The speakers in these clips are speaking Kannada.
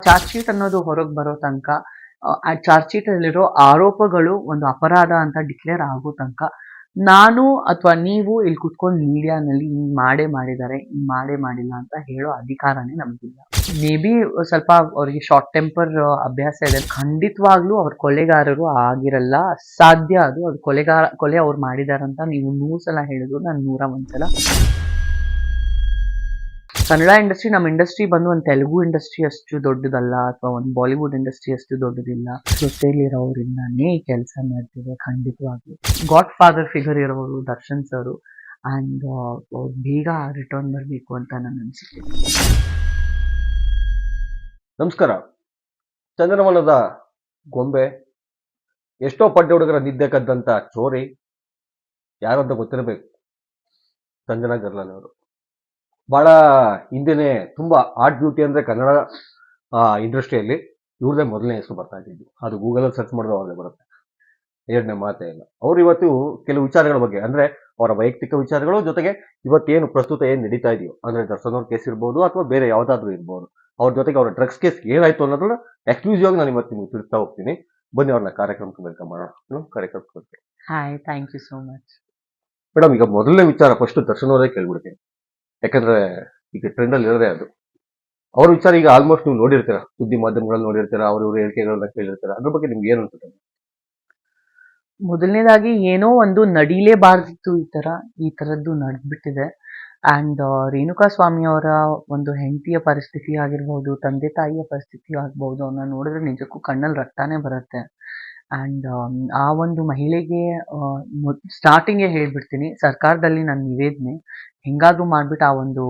ಚಾರ್ಜ್ ಶೀಟ್ ಅನ್ನೋದು ಹೊರಗೆ ಬರೋ ತನಕ ಆ ಚಾರ್ಜ್ ಶೀಟ್ ಅಲ್ಲಿರೋ ಆರೋಪಗಳು ಒಂದು ಅಪರಾಧ ಅಂತ ಡಿಕ್ಲೇರ್ ಆಗೋ ತನಕ ನಾನು ಅಥವಾ ನೀವು ಇಲ್ಲಿ ಕುತ್ಕೊಂಡು ಮೀಡಿಯಾನಲ್ಲಿ ಹಿಂಗ್ ಮಾಡಿದ್ದಾರೆ ಹಿಂಗ್ ಮಾಡಿಲ್ಲ ಅಂತ ಹೇಳೋ ಅಧಿಕಾರನೇ ನಮಗಿಲ್ಲ. ಮೇ ಬಿ ಸ್ವಲ್ಪ ಅವ್ರಿಗೆ ಶಾರ್ಟ್ ಟೆಂಪರ್ ಅಭ್ಯಾಸ ಇದೆ. ಖಂಡಿತವಾಗ್ಲೂ ಅವ್ರ ಕೊಲೆಗಾರರು ಆಗಿರಲ್ಲ, ಅಸಾಧ್ಯ ಅದು. ಕೊಲೆ ಅವ್ರು ಮಾಡಿದಾರಂತ ನೀವು 100 ಸಲ ಹೇಳಿದ್ರು ನಾನು 101 ಸಲ. ಕನ್ನಡ ಇಂಡಸ್ಟ್ರಿ, ನಮ್ಮ ಇಂಡಸ್ಟ್ರಿ ಬಂದು ಒಂದು ತೆಲುಗು ಇಂಡಸ್ಟ್ರಿ ಅಷ್ಟು ದೊಡ್ಡದಲ್ಲ, ಅಥವಾ ಒಂದು ಬಾಲಿವುಡ್ ಇಂಡಸ್ಟ್ರಿ ಅಷ್ಟು ದೊಡ್ಡದಿಲ್ಲ. ಜೊತೆಲಿರೋರಿಂದಾನೇ ಈ ಕೆಲಸ ಮಾಡ್ತಿದೆ. ಖಂಡಿತವಾಗ್ಲು ಗಾಡ್ ಫಾದರ್ ಫಿಗರ್ ಇರೋರು ದರ್ಶನ್ ಸರ್, ಅಂಡ್ ಅವ್ರು ಬೇಗ ರಿಟರ್ನ್ ಬರಬೇಕು ಅಂತ ನನ್ನ ಅನಿಸಿಕೆ. ನಮಸ್ಕಾರ. ಚಂದ್ರವನದ ಗೊಂಬೆ, ಎಷ್ಟೋ ಪಡ್ಡೆ ಹುಡುಗರ ನಿದ್ದೆ ಕದ್ದಂತ ಚೋರಿ ಯಾರು ಅಂತ ಗೊತ್ತಿರಬೇಕು. ಸಂಜನಾ ಗರ್ಲಾನ್ ಅವರು ಬಹಳ ಹಿಂದೆನೆ ತುಂಬಾ ಆರ್ಟ್ ಬ್ಯೂಟಿ ಅಂದ್ರೆ ಕನ್ನಡ ಇಂಡಸ್ಟ್ರಿಯಲ್ಲಿ ಇವ್ರದೇ ಮೊದಲನೇ ಹೆಸರು ಬರ್ತಾ ಇದ್ದು. ಅದು ಗೂಗಲಲ್ಲಿ ಸರ್ಚ್ ಮಾಡಿದ್ರೆ ಅವಾಗಲೇ ಬರುತ್ತೆ, ಎರಡನೇ ಮಾತೇ ಇಲ್ಲ. ಅವ್ರು ಇವತ್ತು ಕೆಲವು ವಿಚಾರಗಳ ಬಗ್ಗೆ, ಅಂದ್ರೆ ಅವರ ವೈಯಕ್ತಿಕ ವಿಚಾರಗಳು ಜೊತೆಗೆ ಇವತ್ತೇನು ಪ್ರಸ್ತುತ ಏನ್ ನಡೀತಾ ಇದೆಯೋ, ಅಂದ್ರೆ ದರ್ಶನ್ ಅವ್ರ ಕೇಸ್ ಇರ್ಬೋದು ಅಥವಾ ಬೇರೆ ಯಾವ್ದಾದ್ರು ಇರ್ಬೋದು, ಅವ್ರ ಜೊತೆಗೆ ಅವರ ಡ್ರಗ್ಸ್ ಕೇಸ್ ಏನಾಯ್ತು ಅನ್ನೋದನ್ನ ಎಕ್ಸ್ಕ್ಲೂಸಿವ್ ಆಗಿ ನಾನು ಇವತ್ತು ನಿಮ್ಗೆ ತಿಳಿಸ್ತಾ ಹೋಗ್ತೀನಿ. ಬನ್ನಿ ಅವ್ರನ್ನ ಕಾರ್ಯಕ್ರಮಕ್ಕೆ ವೆಲ್ಕಮ್ ಮಾಡೋಣ. ಕಾರ್ಯಕ್ರಮಕ್ಕೆ hi, thank you so much. Madam, ಈಗ ಮೊದಲನೇ ವಿಚಾರ ಫಸ್ಟ್ ದರ್ಶನ್ ಅವರೇ ಕೇಳ್ಬಿಡ್ತೀನಿ, ಯಾಕಂದ್ರೆ ಈಗ ಟ್ರೆಂಡ್ ಅಲ್ಲಿ ಇರೋದೇ ಅದು. ಅವ್ರ ವಿಚಾರ ಈಗ ಆಲ್ಮೋಸ್ಟ್ ನೀವು ನೋಡಿರ್ತೀರಾ, ಸುದ್ದಿ ಮಾಧ್ಯಮಗಳಲ್ಲಿ ನೋಡಿರ್ತೀರಾ, ಅವ್ರ ಹೇಳಿಕೆಗಳನ್ನ ಕೇಳಿರ್ತೀರಾ. ಅದ್ರ ಬಗ್ಗೆ ನಿಮ್ಗೆ ಏನು ಅನ್ಸುತ್ತೆ? ಮೊದಲನೇದಾಗಿ ಏನೋ ಒಂದು ನಡೀಲೇಬಾರ್ದಿತ್ತು, ಈ ತರದ್ದು ನಡೆದ್ಬಿಟ್ಟಿದೆ. ಅಂಡ್ ರೇಣುಕಾ ಸ್ವಾಮಿ ಅವರ ಒಂದು ಹೆಂಡತಿಯ ಪರಿಸ್ಥಿತಿ ಆಗಿರ್ಬೋದು, ತಂದೆ ತಾಯಿಯ ಪರಿಸ್ಥಿತಿ ಆಗ್ಬಹುದು, ಅವನ್ನ ನೋಡಿದ್ರೆ ನಿಜಕ್ಕೂ ಕಣ್ಣಲ್ಲಿ ರಕ್ತಾನೇ ಬರುತ್ತೆ. ಅಂಡ್ ಆ ಒಂದು ಮಹಿಳೆಗೆ ಸ್ಟಾರ್ಟಿಂಗೇ ಹೇಳ್ಬಿಡ್ತೀನಿ, ಸರ್ಕಾರದಲ್ಲಿ ನನ್ನ ನಿವೇದನೆ, ಹೆಂಗಾದ್ರೂ ಮಾಡ್ಬಿಟ್ಟು ಆ ಒಂದು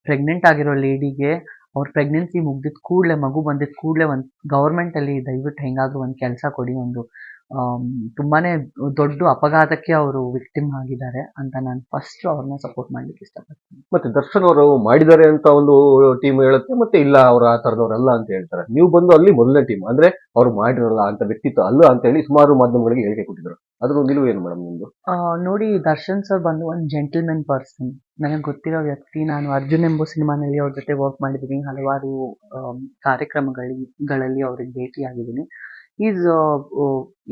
ಪ್ರೆಗ್ನೆಂಟ್ ಆಗಿರೋ ಲೇಡಿಗೆ ಅವ್ರ ಪ್ರೆಗ್ನೆನ್ಸಿ ಮುಗ್ದಿದ್ ಕೂಡಲೇ, ಮಗು ಬಂದಿದ್ ಕೂಡಲೇ ಒಂದು ಗವರ್ಮೆಂಟ್ ಅಲ್ಲಿ ದಯವಿಟ್ಟು ಹೆಂಗಾದ್ರೂ ಒಂದು ಕೆಲಸ ಕೊಡಿ. ಒಂದು ತುಂಬಾನೇ ದೊಡ್ಡ ಅಪಘಾತಕ್ಕೆ ಅವರು ವಿಕ್ಟಿಮ್ ಆಗಿದ್ದಾರೆ ಅಂತ ನಾನು ಫಸ್ಟ್ ಅವ್ರನ್ನ ಸಪೋರ್ಟ್ ಮಾಡ್ಲಿಕ್ಕೆ ಇಷ್ಟಪಡ್ತೀನಿ. ಮತ್ತೆ ದರ್ಶನ್ ಅವರು ಮಾಡಿದ್ದಾರೆ ಅಂತ ಒಂದು ಟೀಮ್ ಹೇಳುತ್ತೆ, ಮತ್ತೆ ಇಲ್ಲ ಅವ್ರು ಆ ತರದವರಲ್ಲ ಅಂತ ಹೇಳ್ತಾರೆ. ನೀವು ಬಂದು ಅಲ್ಲಿ ಮೊದಲನೇ ಟೀಮ್, ಅಂದ್ರೆ ಅವ್ರು ಮಾಡಿರಲ್ಲ ಅಂತ ವ್ಯಕ್ತಿತ್ವ ಅಲ್ಲ ಅಂತ ಹೇಳಿ ಸುಮಾರು ಮಾಧ್ಯಮಗಳಿಗೆ ಹೇಳಿಕೆ ಕೊಟ್ಟಿದ್ರು. ಅದ್ರ ನಿಲುವು ಏನು ಮೇಡಮ್ ನಿಮ್ದು? ನೋಡಿ, ದರ್ಶನ್ ಸರ್ ಬಂದು ಒಂದು ಜೆಂಟಲ್ಮೆನ್ ಪರ್ಸನ್, ನನಗೆ ಗೊತ್ತಿರೋ ವ್ಯಕ್ತಿ. ನಾನು ಅರ್ಜುನ್ ಎಂಬ ಸಿನಿಮಾನಲ್ಲಿ ಅವ್ರ ಜೊತೆ ವರ್ಕ್ ಮಾಡಿದ್ದೀನಿ, ಹಲವಾರು ಕಾರ್ಯಕ್ರಮಗಳಲ್ಲಿ ಅವ್ರಿಗೆ ಭೇಟಿಯಾಗಿದ್ದೀನಿ. ಈಸ್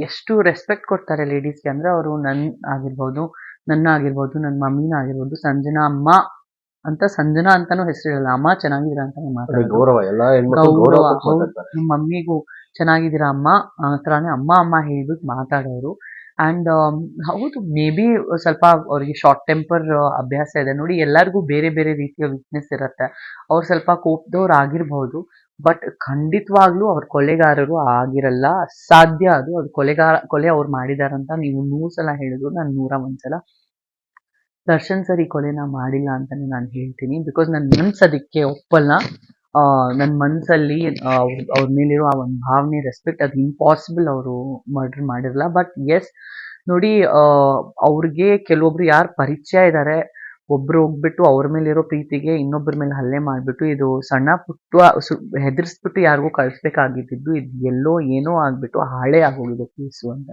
ಎಷ್ಟು ರೆಸ್ಪೆಕ್ಟ್ ಕೊಡ್ತಾರೆ ಲೇಡೀಸ್ಗೆ ಅಂದ್ರೆ, ಅವರು ನನ್ನ ಆಗಿರ್ಬೋದು, ನನ್ನ ಮಮ್ಮಿನ ಆಗಿರ್ಬೋದು, ಸಂಜನಾ ಅಮ್ಮ ಅಂತ, ಸಂಜನಾ ಅಂತಾನೂ ಹೆಸರಿರಲ್ಲ, ಅಮ್ಮ ಚೆನ್ನಾಗಿದ್ದೀರಾ ಅಂತ ಮಾತಾಡೋದು ಗೌರವ. ನಮ್ಮ ಮಮ್ಮಿಗೂ ಚೆನ್ನಾಗಿದ್ದೀರಾ ಅಮ್ಮ, ಆ ಥರಾನೇ ಅಮ್ಮ ಹೇಳ್ಬಿಟ್ಟು ಮಾತಾಡೋರು. ಅಂಡ್ ಹೌದು, ಮೇ ಬಿ ಸ್ವಲ್ಪ ಅವ್ರಿಗೆ ಶಾರ್ಟ್ ಟೆಂಪರ್ ಅಭ್ಯಾಸ ಇದೆ. ನೋಡಿ, ಎಲ್ಲರಿಗೂ ಬೇರೆ ಬೇರೆ ರೀತಿಯ ವೀಕ್ನೆಸ್ ಇರುತ್ತೆ. ಅವ್ರು ಸ್ವಲ್ಪ ಕೋಪದವ್ರು ಆಗಿರ್ಬಹುದು, ಬಟ್ ಖಂಡಿತವಾಗ್ಲೂ ಅವ್ರ ಕೊಲೆಗಾರರು ಆಗಿರಲ್ಲ, ಅಸಾಧ್ಯ ಅದು. ಕೊಲೆ ಅವ್ರು ಮಾಡಿದಾರಂತ ನೀವು 100 ಸಲ ಹೇಳಿದ್ರು ನಾನು 101 ಸಲ. ದರ್ಶನ್ ಸರ್ ಈ ಕೊಲೆನ ಮಾಡಿಲ್ಲ ಅಂತಾನೆ ನಾನು ಹೇಳ್ತೀನಿ. ಬಿಕಾಸ್ ನನ್ನ ಮನ್ಸು ಅದಕ್ಕೆ ಒಪ್ಪಲ್ಲ. ನನ್ನ ಮನ್ಸಲ್ಲಿ ಅವ್ರ ಮೇಲಿರೋ ಆ ಒಂದು ಭಾವನೆ, ರೆಸ್ಪೆಕ್ಟ್, ಅದು ಇಂಪಾಸಿಬಲ್ ಅವರು ಮರ್ಡರ್ ಮಾಡಿರಲ್ಲ. ಬಟ್ ಎಸ್, ನೋಡಿ, ಅವ್ರಿಗೆ ಕೆಲವೊಬ್ರು ಯಾರು ಪರಿಚಯ ಇದ್ದಾರೆ, ಒಬ್ರು ಹೋಗ್ಬಿಟ್ಟು ಅವ್ರ ಮೇಲಿರೋ ಪ್ರೀತಿಗೆ ಇನ್ನೊಬ್ಬರ ಮೇಲೆ ಹಲ್ಲೆ ಮಾಡ್ಬಿಟ್ಟು, ಇದು ಸಣ್ಣ ಪುಟ್ಟ ಹೆದರ್ಸ್ಬಿಟ್ಟು ಯಾರಿಗೂ ಕಳಿಸ್ಬೇಕಾಗಿದ್ದು, ಇದು ಎಲ್ಲೋ ಏನೋ ಆಗ್ಬಿಟ್ಟು ಹಾಳೆ ಆಗೋಗಿದೆ ಕೇಸು ಅಂತ.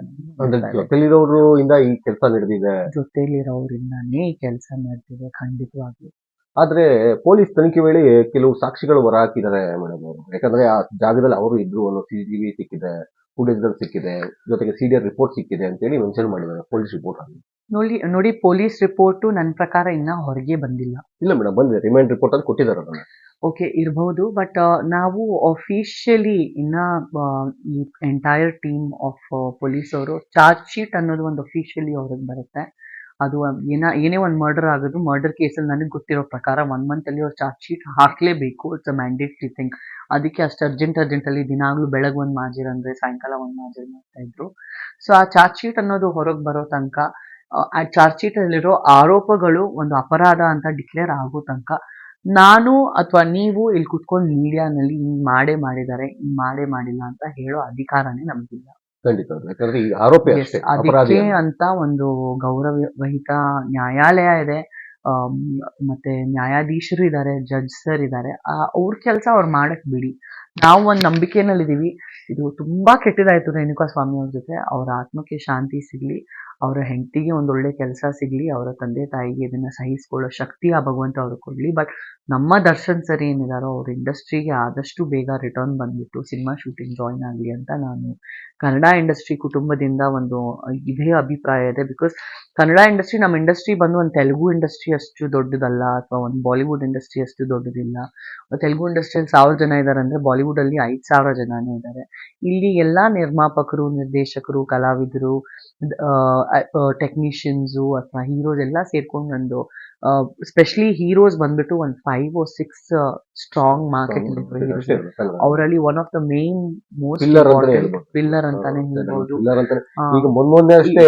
ಜೊತೆಲಿರೋರಿಂದ ಈ ಕೆಲಸ ನಡೆದಿದೆ, ಜೊತೆಲಿರೋರಿಂದಾನೇ ಈ ಕೆಲಸ ನಡೆದಿದೆ ಖಂಡಿತವಾಗ್ಲೂ. ಆದ್ರೆ ಪೊಲೀಸ್ ತನಿಖೆ ವೇಳೆ ಕೆಲವು ಸಾಕ್ಷಿಗಳು ಹೊರ ಹಾಕಿದ್ದಾರೆ ಮೇಡಮ್ ಅವರು. ಯಾಕಂದ್ರೆ ಆ ಜಾಗದಲ್ಲಿ ಅವರು ಇದ್ರು ಅನ್ನೋ CCTV ಸಿಕ್ಕಿದೆ, ಫುಟೇಜ್ಗಳು ಸಿಕ್ಕಿದೆ, ಜೊತೆಗೆ CDR ರಿಪೋರ್ಟ್ ಸಿಕ್ಕಿದೆ ಅಂತ ಹೇಳಿ ಮೆನ್ಷನ್ ಮಾಡಿದ್ದಾರೆ ಪೊಲೀಸ್ ರಿಪೋರ್ಟ್ ಅಲ್ಲಿ. ನೋಡಿ, ಪೊಲೀಸ್ ರಿಪೋರ್ಟ್ ನನ್ನ ಪ್ರಕಾರ ಇನ್ನ ಹೊರಗೆ ಬಂದಿಲ್ಲ. ಇಲ್ಲ ಮೇಡಮ್, ಬಂದಿದೆ, ರಿಮೈಂಡ್ ರಿಪೋರ್ಟ್ ಅಲ್ಲಿ ಕೊಟ್ಟಿದ್ದಾರೆ ಅದನ್ನ. ಓಕೆ, ಇರಬಹುದು. ಬಟ್ ನಾವು ಅಫಿಷಿಯಲಿ ಇನ್ನ ಈ ಎಂಟೈರ್ ಟೀಮ್ ಆಫ್ ಪೊಲೀಸ್ ಅವರು, ಚಾರ್ಜ್ ಶೀಟ್ ಅನ್ನೋದು ಒಂದು ಅಫಿಷಿಯಲಿ ಅವ್ರಿಗೆ ಬರುತ್ತೆ. ಅದು ಏನೇ ಒಂದು ಮರ್ಡರ್ ಆಗೋದು, ಮರ್ಡರ್ ಕೇಸಲ್ಲಿ ನನಗೆ ಗೊತ್ತಿರೋ ಪ್ರಕಾರ 1 month ಅಲ್ಲಿ ಅವ್ರು ಚಾರ್ಜ್ ಶೀಟ್ ಹಾಕ್ಲೇಬೇಕು. It's a mandatory thing. ಅದಕ್ಕೆ ಅಷ್ಟು ಅರ್ಜೆಂಟಲ್ಲಿ ದಿನಾಗ್ಲೂ ಬೆಳಗ್ಗೆ ಒಂದು ಮಾಜಿರ್ ಅಂದ್ರೆ ಸಾಯಂಕಾಲ ಒಂದು ಮಾಜಿರ್ ಮಾಡ್ತಾ ಇದ್ರು. ಸೊ ಆ ಚಾರ್ಜ್ ಶೀಟ್ ಅನ್ನೋದು ಹೊರಗೆ ಬರೋ ತನಕ, ಆ ಚಾರ್ಜ್ ಶೀಟ್ ಅಲ್ಲಿರೋ ಆರೋಪಗಳು ಒಂದು ಅಪರಾಧ ಅಂತ ಡಿಕ್ಲೇರ್ ಆಗೋ ತನಕ ನಾನು ಅಥವಾ ನೀವು ಇಲ್ಲಿ ಕುತ್ಕೊಂಡು ಮೀಡಿಯಾನಲ್ಲಿ ಹಿಂಗ್ ಮಾಡಿದ್ದಾರೆ ಹಿಂಗ್ ಮಾಡಿಲ್ಲ ಅಂತ ಹೇಳೋ ಅಧಿಕಾರನೇ ನಮಗಿಲ್ಲ. ಖಂಡಿತ, ಯಾಕಂದ್ರೆ ಈ ಆರೋಪಿ ಅಷ್ಟೇ, ಅದಕ್ಕೆ ಅಂತ ಒಂದು ಗೌರವರಹಿತ ನ್ಯಾಯಾಲಯ ಇದೆ, ಮತ್ತೆ ನ್ಯಾಯಾಧೀಶರು ಇದ್ದಾರೆ, ಜಡ್ಜ್ ಸರ್ ಇದ್ದಾರೆ. ಅವ್ರ ಕೆಲಸ ಅವ್ರು ಮಾಡಕ್ ಬಿಡಿ. ನಾವು ಒಂದು ನಂಬಿಕೆನಲ್ಲಿದ್ದೀವಿ. ಇದು ತುಂಬಾ ಕೆಟ್ಟದಾಯ್ತು ರೇಣುಕಾ ಸ್ವಾಮಿ ಅವ್ರ ಜೊತೆ, ಅವ್ರ ಆತ್ಮಕ್ಕೆ ಶಾಂತಿ ಸಿಗ್ಲಿ. ಅವರ ಹೆಂಡತಿಗೆ ಒಂದೊಳ್ಳೆ ಕೆಲಸ ಸಿಗಲಿ, ಅವರ ತಂದೆ ತಾಯಿಗೆ ಇದನ್ನು ಸಹಿಸ್ಕೊಳ್ಳೋ ಶಕ್ತಿ ಆ ಭಗವಂತ ಅವ್ರಿಗೆ ಕೊಡಲಿ. ಬಟ್ ನಮ್ಮ ದರ್ಶನ್ ಸರ್ ಏನಿದಾರೋ ಅವ್ರ ಇಂಡಸ್ಟ್ರಿಗೆ ಆದಷ್ಟು ಬೇಗ ರಿಟರ್ನ್ ಬಂದ್ಬಿಟ್ಟು ಸಿನಿಮಾ ಶೂಟಿಂಗ್ ಜಾಯಿನ್ ಆಗಲಿ ಅಂತ ನಾನು ಕನ್ನಡ ಇಂಡಸ್ಟ್ರಿ ಕುಟುಂಬದಿಂದ ಒಂದು ಇದೇ ಅಭಿಪ್ರಾಯ ಇದೆ. ಬಿಕಾಸ್ ಕನ್ನಡ ಇಂಡಸ್ಟ್ರಿ, ನಮ್ಮ ಇಂಡಸ್ಟ್ರಿ ಬಂದು ಒಂದು ತೆಲುಗು ಇಂಡಸ್ಟ್ರಿ ಅಷ್ಟು ದೊಡ್ಡದಲ್ಲ, ಅಥವಾ ಒಂದು ಬಾಲಿವುಡ್ ಇಂಡಸ್ಟ್ರಿ ಅಷ್ಟು ದೊಡ್ಡದಿಲ್ಲ. ತೆಲುಗು ಇಂಡಸ್ಟ್ರಿಯಲ್ಲಿ 1000 ಜನ ಇದ್ದಾರೆ ಅಂದರೆ ಬಾಲಿವುಡಲ್ಲಿ 5000 ಜನನೇ ಇದ್ದಾರೆ. ಇಲ್ಲಿ ಎಲ್ಲ ನಿರ್ಮಾಪಕರು, ನಿರ್ದೇಶಕರು, ಕಲಾವಿದರು, ಟೆಕ್ನಿಷಿಯನ್ಸು ಅಥವಾ ಹೀರೋಸ್ ಎಲ್ಲ ಸೇರ್ಕೊಂಡು ಒಂದು ಸ್ಪೆಷಲಿ ಹೀರೋಸ್ ಬಂದ್ಬಿಟ್ಟು ಒಂದು 5 or 6 ಸ್ಟ್ರಾಂಗ್ ಮಾರ್ಕೆಟ್ ಹೀರೋಸ್. ಅವರಲ್ಲಿ one of the main most pillar ಅಂತಾನೆ ಹೇಳ್ಬೋದು. ಈಗ ಮೊನ್ನೆ ಅಷ್ಟೇ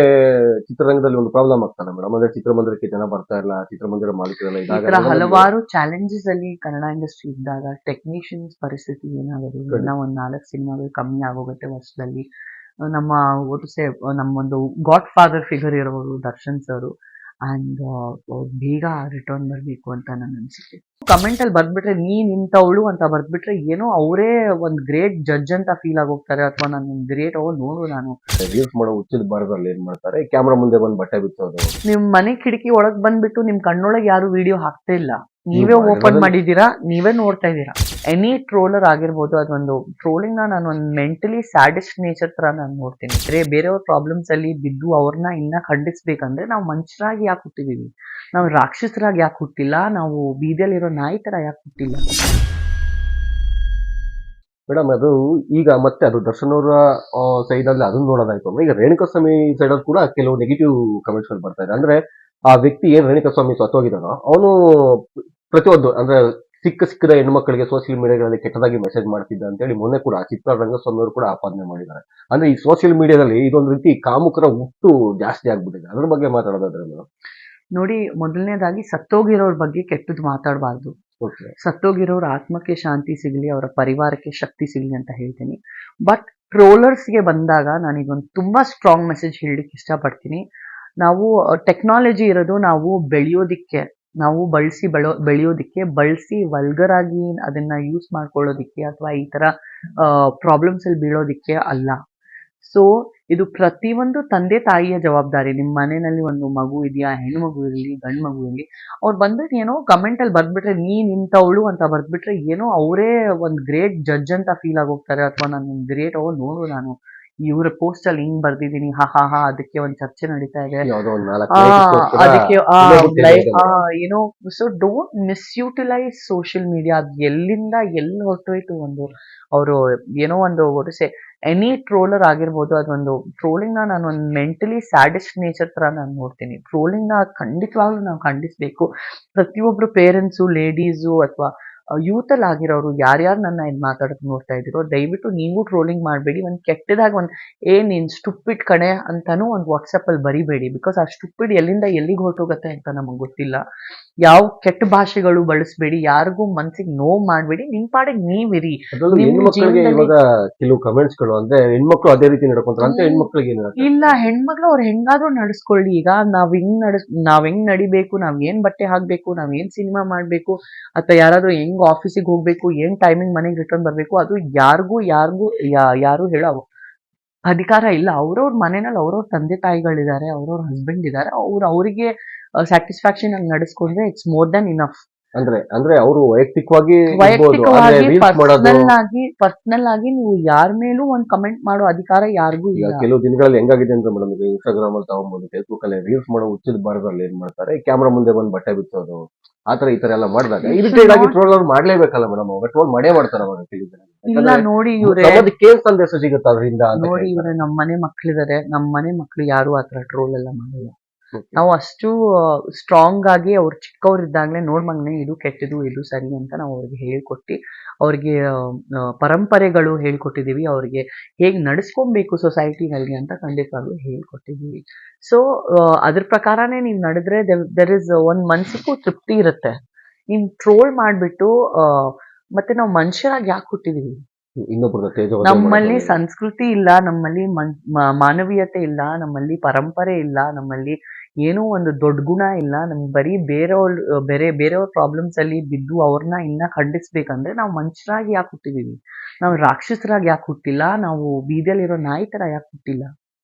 ಚಿತ್ರರಂಗದಲ್ಲಿ ಒಂದು ಪ್ರಾಬ್ಲಮ್ ಆಗ್ತಾನೆ ಮೇಡಮ್, ಅಂದ್ರೆ ಚಿತ್ರಮಂದಿರಕ್ಕೆ ಜನ ಬರ್ತಾ ಇಲ್ಲ, ಚಿತ್ರಮಂದಿರ ಮಾಲೀಕರೆಲ್ಲ ಈ ತರ ಹಲವಾರು ಚಾಲೆಂಜಸ್ ಅಲ್ಲಿ ಕನ್ನಡ ಇಂಡಸ್ಟ್ರಿ ಇದ್ದಾಗ ಟೆಕ್ನಿಷಿಯನ್ಸ್ ಪರಿಸ್ಥಿತಿ ಏನಾಗೋದು, ಇನ್ನ ಒಂದು 4 ಸಿನಿಮಾಗಳು ಕಮ್ಮಿ ಆಗೋಗುತ್ತೆ ವರ್ಷದಲ್ಲಿ. ನಮ್ಮ ಒಟ್ಟಿಸೆ ನಮ್ಮೊಂದು ಗಾಡ್ ಫಾದರ್ ಫಿಗರ್ ಇರೋರು ದರ್ಶನ್ ಸರ್, ಅಂಡ್ ಬೇಗ ರಿಟರ್ನ್ ಬರಬೇಕು ಅಂತ ನನ್ನ ಅನಿಸಿಕೆ. ಕಮೆಂಟ್ ಅಲ್ಲಿ ಬರ್ದ್ಬಿಟ್ರೆ ನೀನ್ ಇಂಥವಳು ಅಂತ ಬರ್ದ್ಬಿಟ್ರೆ ಏನೋ ಅವರೇ ಒಂದು ಗ್ರೇಟ್ ಜಡ್ಜ್ ಅಂತ ಫೀಲ್ ಆಗೋಗ್ತಾರೆ, ಅಥವಾ ನಾನು ಗ್ರೇಟ್ ನೋಡು ನಾನು ರೀಲ್ಸ್ ಮಾಡೋ ಹುಚ್ಚಿದ ಬಾರದಲ್ಲಿ ಏನ್ ಮಾಡ್ತಾರೆ, ಕ್ಯಾಮ್ರಾ ಮುಂದೆ ಬಂದು ಬಟ್ಟೆ ಬಿಚ್ಚೋದು. ನಿಮ್ ಮನೆ ಕಿಟಕಿ ಒಳಗ್ ಬಂದ್ಬಿಟ್ಟು ನಿಮ್ ಕಣ್ಣೊಳಗೆ ಯಾರು ವಿಡಿಯೋ ಹಾಕ್ತಾ ಇಲ್ಲ, ನೀವೇ ಓಪನ್ ಮಾಡಿದೀರಾ, ನೀವೇ ನೋಡ್ತಾ ಇದ್ದೀರಾ. ಎನಿ ಟ್ರೋಲರ್ ಆಗಿರ್ಬೋದು, ಅದೊಂದು ಟ್ರೋಲಿಂಗ್ ನಾನು ಒಂದು ಮೆಂಟಲಿ ಸ್ಯಾಡಿಸ್ಟ್ ನೇಚರ್ ತರ ನಾನು ನೋಡ್ತೀನಿ. ಬೇರೆಯವ್ರ ಪ್ರಾಬ್ಲಮ್ಸ್ ಅಲ್ಲಿ ಬಿದ್ದು ಅವ್ರನ್ನ ಇನ್ನ ಖಂಡಿಸ್ಬೇಕಂದ್ರೆ ನಾವು ಮನುಷ್ಯರಾಗಿ ಯಾಕೆ ಹುಟ್ಟಿದೀವಿ, ನಾವು ರಾಕ್ಷಸರಾಗಿ ಯಾಕೆ ಹುಟ್ಟಿಲ್ಲ, ನಾವು ಬೀದಿಯಲ್ಲಿರೋ ನಾಯಿ ತರ ಯಾಕೆ ಹುಟ್ಟಿಲ್ಲ. ಮೇಡಮ್ ಅದು ಈಗ ಮತ್ತೆ ಅದು ದರ್ಶನ್ ಅವರ ಸೈಡ್ ಅಲ್ಲಿ ಅದನ್ನ ನೋಡೋದಾಯ್ತು. ಈಗ ರೇಣುಕಾಸ್ವಾಮಿ ಸೈಡ್ ಅಲ್ಲಿ ಕೂಡ ಕೆಲವು ನೆಗೆಟಿವ್ ಕಮೆಂಟ್ಸ್ ಗಳು ಬರ್ತಾ ಇದೆ. ಅಂದ್ರೆ ಆ ವ್ಯಕ್ತಿ ಏನ್ ರೇಣುಕಾಸ್ವಾಮಿ ಸತ್ತೋಗಿದಾನೋ ಅವನು ಪ್ರತಿಯೊಂದು ಅಂದ್ರೆ ಸಿಕ್ಕದ ಹೆಣ್ಮಕ್ಳಿಗೆ ಸೋಷಿಯಲ್ ಮೀಡಿಯಾಗಳಲ್ಲಿ ಕೆಟ್ಟದಾಗಿ ಮೆಸೇಜ್ ಮಾಡ್ತಿದ್ದ ಅಂತ ಹೇಳಿ ಮೊನ್ನೆ ಕೂಡ ಚಿತ್ರರಂಗಸ್ವಾಮಿ ಅವರು ಕೂಡ ಆಪಾದನೆ ಮಾಡಿದ್ದಾರೆ. ಅಂದ್ರೆ ಈ ಸೋಷಿಯಲ್ ಮೀಡಿಯಾದಲ್ಲಿ ಇದೊಂದು ರೀತಿ ಕಾಮುಕರ ಹುಟ್ಟು ಜಾಸ್ತಿ ಆಗ್ಬಿಟ್ಟಿದೆ. ಅದ್ರ ಬಗ್ಗೆ ಮಾತಾಡೋದಾದ್ರೆ ಮೇಡಮ್, ನೋಡಿ, ಮೊದಲನೇದಾಗಿ ಸತ್ತೋಗಿರೋರ್ ಬಗ್ಗೆ ಕೆಟ್ಟದ್ದು ಮಾತಾಡಬಾರ್ದು. ಸತ್ತೋಗಿರೋರ ಆತ್ಮಕ್ಕೆ ಶಾಂತಿ ಸಿಗಲಿ, ಅವರ ಪರಿವಾರಕ್ಕೆ ಶಕ್ತಿ ಸಿಗಲಿ ಅಂತ ಹೇಳ್ತೀನಿ. ಬಟ್ ಟ್ರೋಲರ್ಸ್ಗೆ ಬಂದಾಗ ನಾನೀಗೊಂದು ತುಂಬಾ ಸ್ಟ್ರಾಂಗ್ ಮೆಸೇಜ್ ಹೇಳಲಿಕ್ಕೆ ಇಷ್ಟಪಡ್ತೀನಿ. ನಾವು ಟೆಕ್ನಾಲಜಿ ಇರೋದು ನಾವು ಬೆಳೆಯೋದಿಕ್ಕೆ, ನಾವು ಬೆಳೆಯೋದಿಕ್ಕೆ, ಬಳಸಿ ವಲ್ಗರ್ ಆಗಿ ಅದನ್ನ ಯೂಸ್ ಮಾಡ್ಕೊಳ್ಳೋದಿಕ್ಕೆ ಅಥವಾ ಈ ತರ ಪ್ರಾಬ್ಲಮ್ಸ್ ಅಲ್ಲಿ ಬೀಳೋದಿಕ್ಕೆ ಅಲ್ಲ. ಸೊ ಇದು ಪ್ರತಿಯೊಂದು ತಂದೆ ತಾಯಿಯ ಜವಾಬ್ದಾರಿ. ನಿಮ್ಮ ಮನೆಯಲ್ಲಿ ಒಂದು ಮಗು ಇದೆಯಾ, ಹೆಣ್ಣು ಮಗು ಇರಲಿ, ಗಂಡು ಮಗು ಇರಲಿ, ಅವ್ರು ಬಂದ್ಬಿಟ್ಟು ಏನೋ ಕಮೆಂಟ್ ಅಲ್ಲಿ ಬರ್ದ್ಬಿಟ್ರೆ ನೀನ್ ಇಂಥವಳು ಅಂತ ಬರ್ದ್ಬಿಟ್ರೆ ಏನೋ ಅವರೇ ಒಂದು ಗ್ರೇಟ್ ಜಡ್ಜ್ ಅಂತ ಫೀಲ್ ಆಗೋಗ್ತಾರೆ, ಅಥವಾ ನಾನು ಗ್ರೇಟ್ ನೋಡು ನಾನು ಇವ್ರ ಪೋಸ್ಟ್ ಅಲ್ಲಿ ಹಿಂಗ್ ಬರ್ದಿದ್ದೀನಿ, ಹಾ ಅದಕ್ಕೆ ಒಂದು ಚರ್ಚೆ ನಡೀತಾ ಇದೆ, ಅದಕ್ಕೆ ಏನೋ. So don't misutilise social media. ಅದು ಎಲ್ಲಿಂದ ಎಲ್ಲಿ ಹೊರಟೋಯ್ತು, ಒಂದು ಅವರು ಏನೋ ಒಂದು ಒಡಿಸೆ ಎನಿ ಟ್ರೋಲರ್ ಆಗಿರ್ಬೋದು, ಅದೊಂದು ಟ್ರೋಲಿಂಗ್ ನಾನು ಒಂದು ಮೆಂಟಲಿ ಸ್ಯಾಡಿಸ್ಟ್ ನೇಚರ್ ತರ ನಾನು ನೋಡ್ತೀನಿ. ಟ್ರೋಲಿಂಗ್ ನ ಖಂಡಿತವಾಗ್ಲೂ ನಾವು ಖಂಡಿಸ್ಬೇಕು. ಪ್ರತಿಯೊಬ್ರು ಪೇರೆಂಟ್ಸು, ಲೇಡೀಸು ಅಥವಾ ಯೂತ್ ಅಲ್ಲಿ ಆಗಿರೋರು ಯಾರ್ಯಾರು ನನ್ನ ಇದು ಮಾತಾಡೋದು ನೋಡ್ತಾ ಇದ್ದೀರೋ, ದಯವಿಟ್ಟು ನೀವು ಟ್ರೋಲಿಂಗ್ ಮಾಡಬೇಡಿ. ಒಂದು ಕೆಟ್ಟದಾಗ ಒಂದು ನೀನ್ ಸ್ಟುಪಿಡ್ ಕಣೆ ಅಂತಾನು ಒಂದು ವಾಟ್ಸಪ್ ಅಲ್ಲಿ ಬರಿಬೇಡಿ. ಬಿಕಾಸ್ ಆ ಸ್ಟುಪಿಡ್ ಎಲ್ಲಿಂದ ಎಲ್ಲಿಗೆ ಹೊರಟೋಗತ್ತೆ ಅಂತ ನಮಗೆ ಗೊತ್ತಿಲ್ಲ. ಯಾವ ಕೆಟ್ಟ ಭಾಷೆಗಳು ಬಳಸಬೇಡಿ, ಯಾರಿಗೂ ಮನ್ಸಿಗೆ ನೋವು ಮಾಡಬೇಡಿ, ನಿಮ್ ಪಾಡಿಗೆ ನೀವಿರಿ. ಕೆಲವು ಕಮೆಂಟ್ಸ್ ಗಳು ಅಂದ್ರೆ ಹೆಣ್ಮಕ್ಳು ಅದೇ ರೀತಿ ನಡ್ಕೊಂತಾರೆ ಅಂತ ಹೆಣ್ಮಕ್ಳಿಗೆ ಇಲ್ಲ, ಹೆಣ್ಮಕ್ಳು ಅವ್ರು ಹೆಂಗಾದ್ರೂ ನಡೆಸ್ಕೊಳ್ಳಿ. ಈಗ ನಾವ್ ಹೆಂಗ್ ನಡಿಬೇಕು, ನಾವ್ ಏನ್ ಬಟ್ಟೆ ಹಾಕ್ಬೇಕು, ನಾವ್ ಏನ್ ಸಿನಿಮಾ ಮಾಡ್ಬೇಕು, ಅಥವಾ ಯಾರಾದ್ರೂ ಹೆಂಗ್ ಆಫೀಸಿಗೆ ಹೋಗ್ಬೇಕು, ಏನ್ ಟೈಮಿಂಗ್ ಮನೆಗೆ ರಿಟರ್ನ್ ಬರ್ಬೇಕು, ಅದು ಯಾರು ಹೇಳೋ ಅಧಿಕಾರ ಇಲ್ಲ. ಅವ್ರವ್ರ ಮನೆಯಲ್ಲಿ ಅವ್ರವ್ರ ತಂದೆ ತಾಯಿಗಳಿದ್ದಾರೆ, ಅವ್ರವ್ರ ಹಸ್ಬೆಂಡ್ ಇದ್ದಾರೆ, ಅವರಿಗೆ ಸ್ಯಾಟಿಸ್ಫ್ಯಾಕ್ಷನ್ ಆಗಿ ನಡೆಸ್ಕೊಂಡ್ರೆ ಇಟ್ಸ್ ಮೋರ್ ದನ್ ಇನಫ್. ಅಂದ್ರೆ ಅವರು ವೈಯಕ್ತಿಕವಾಗಿ ಪರ್ಸನಲ್ ಆಗಿ ನೀವು ಯಾರ ಮೇಲೂ ಒಂದು ಕಮೆಂಟ್ ಮಾಡೋ ಅಧಿಕಾರ ಯಾರಿಗೂ ಇಲ್ಲ. ಕೆಲವು ದಿನಗಳಲ್ಲಿ ಹೆಂಗಾಗಿದೆ ಅಂದ್ರೆ ಮೇಡಮ್, ಈಗ ಇನ್ಸ್ಟಾಗ್ರಾಮ್ ಅಲ್ಲಿ ತಗೊಂಡ್ಬೋದು, ಫೇಸ್ಬುಕ್ ಅಲ್ಲಿ ರೀಲ್ಸ್ ಮಾಡೋ ಹುಚ್ಚಿದ ಬಾರದಲ್ಲಿ ಏನ್ ಮಾಡ್ತಾರೆ, ಕ್ಯಾಮ್ರಾ ಮುಂದೆ ಬಂದು ಬಟ್ಟೆ ಬಿಚ್ಚೋದು, ಆತರ ಈ ತರ ಎಲ್ಲ ಮಾಡಿದಾಗ ಇರಿಟೇಟ್ ಆಗಿ ಟ್ರೋಲ್ ಅವ್ರು ಮಾಡ್ಲೇಬೇಕಲ್ಲ ಮೇಡಮ್. ಅವಾಗ ಟ್ರೋಲ್ ಮಾಡೇ ಮಾಡ್ತಾರೆ. ಇಲ್ಲ ನೋಡಿ, ಇವ್ರೆ ಸಂದೇಶ ಸಿಗುತ್ತೆ ಅದರಿಂದ. ನೋಡಿ, ಇವ್ರೆ ನಮ್ಮನೆ ಮಕ್ಳಿದಾರೆ, ನಮ್ಮನೆ ಮಕ್ಳು ಯಾರು ಆತರ ಟ್ರೋಲ್ ಎಲ್ಲ ಮಾಡಲ್ಲ. ನಾವು ಅಷ್ಟು ಸ್ಟ್ರಾಂಗ್ ಆಗಿ ಅವ್ರು ಚಿಕ್ಕವರಿದ್ದಾಗಲೇ ನೋಡ್ ಮಗನೇ ಇದು ಕೆಟ್ಟದು, ಇದು ಸರಿ ಅಂತ ನಾವು ಅವ್ರಿಗೆ ಹೇಳ್ಕೊಟ್ಟು, ಅವ್ರಿಗೆ ಪರಂಪರೆಗಳು ಹೇಳ್ಕೊಟ್ಟಿದೀವಿ, ಅವ್ರಿಗೆ ಹೇಗ್ ನಡೆಸ್ಕೊಬೇಕು ಸೊಸೈಟಿನಲ್ಲಿ ಅಂತ ಖಂಡಿತವಾಗ್ಲೂ ಹೇಳ್ಕೊಟ್ಟಿದೀವಿ. ಸೊ ಅದ್ರ ಪ್ರಕಾರನೇ ನೀವು ನಡೆದ್ರೆ ದರ್ ಇಸ್ ಒಂದ್ ಮನ್ಸಿಗೂ ತೃಪ್ತಿ ಇರುತ್ತೆ. ನೀನ್ ಟ್ರೋಲ್ ಮಾಡ್ಬಿಟ್ಟು ಮತ್ತೆ ನಾವು ಮನುಷ್ಯರಾಗಿ ಯಾಕೆ ಹುಟ್ಟಿದೀವಿ? ನಮ್ಮಲ್ಲಿ ಸಂಸ್ಕೃತಿ ಇಲ್ಲ, ನಮ್ಮಲ್ಲಿ ಮಾನವೀಯತೆ ಇಲ್ಲ, ನಮ್ಮಲ್ಲಿ ಪರಂಪರೆ ಇಲ್ಲ, ನಮ್ಮಲ್ಲಿ ಏನೋ ಒಂದು ದೊಡ್ಡ ಗುಣ ಇಲ್ಲ. ನಮ್ಗೆ ಬರೀ ಬೇರೆಯವ್ರ ಪ್ರಾಬ್ಲಮ್ಸ್ ಅಲ್ಲಿ ಬಿದ್ದು ಅವ್ರನ್ನ ಇನ್ನ ಖಂಡಿಸ್ಬೇಕಂದ್ರೆ ನಾವು ಮನುಷ್ಯರಾಗಿ ಯಾಕೆ ಹುಟ್ಟಿದೀವಿ? ನಾವು ರಾಕ್ಷಸರಾಗಿ ಯಾಕೆ ಹುಟ್ಟಿಲ್ಲ? ನಾವು ಬೀದಿಯಲ್ಲಿರೋ ನಾಯಿ ತರ ಯಾಕೆ ಹುಟ್ಟಿಲ್ಲ?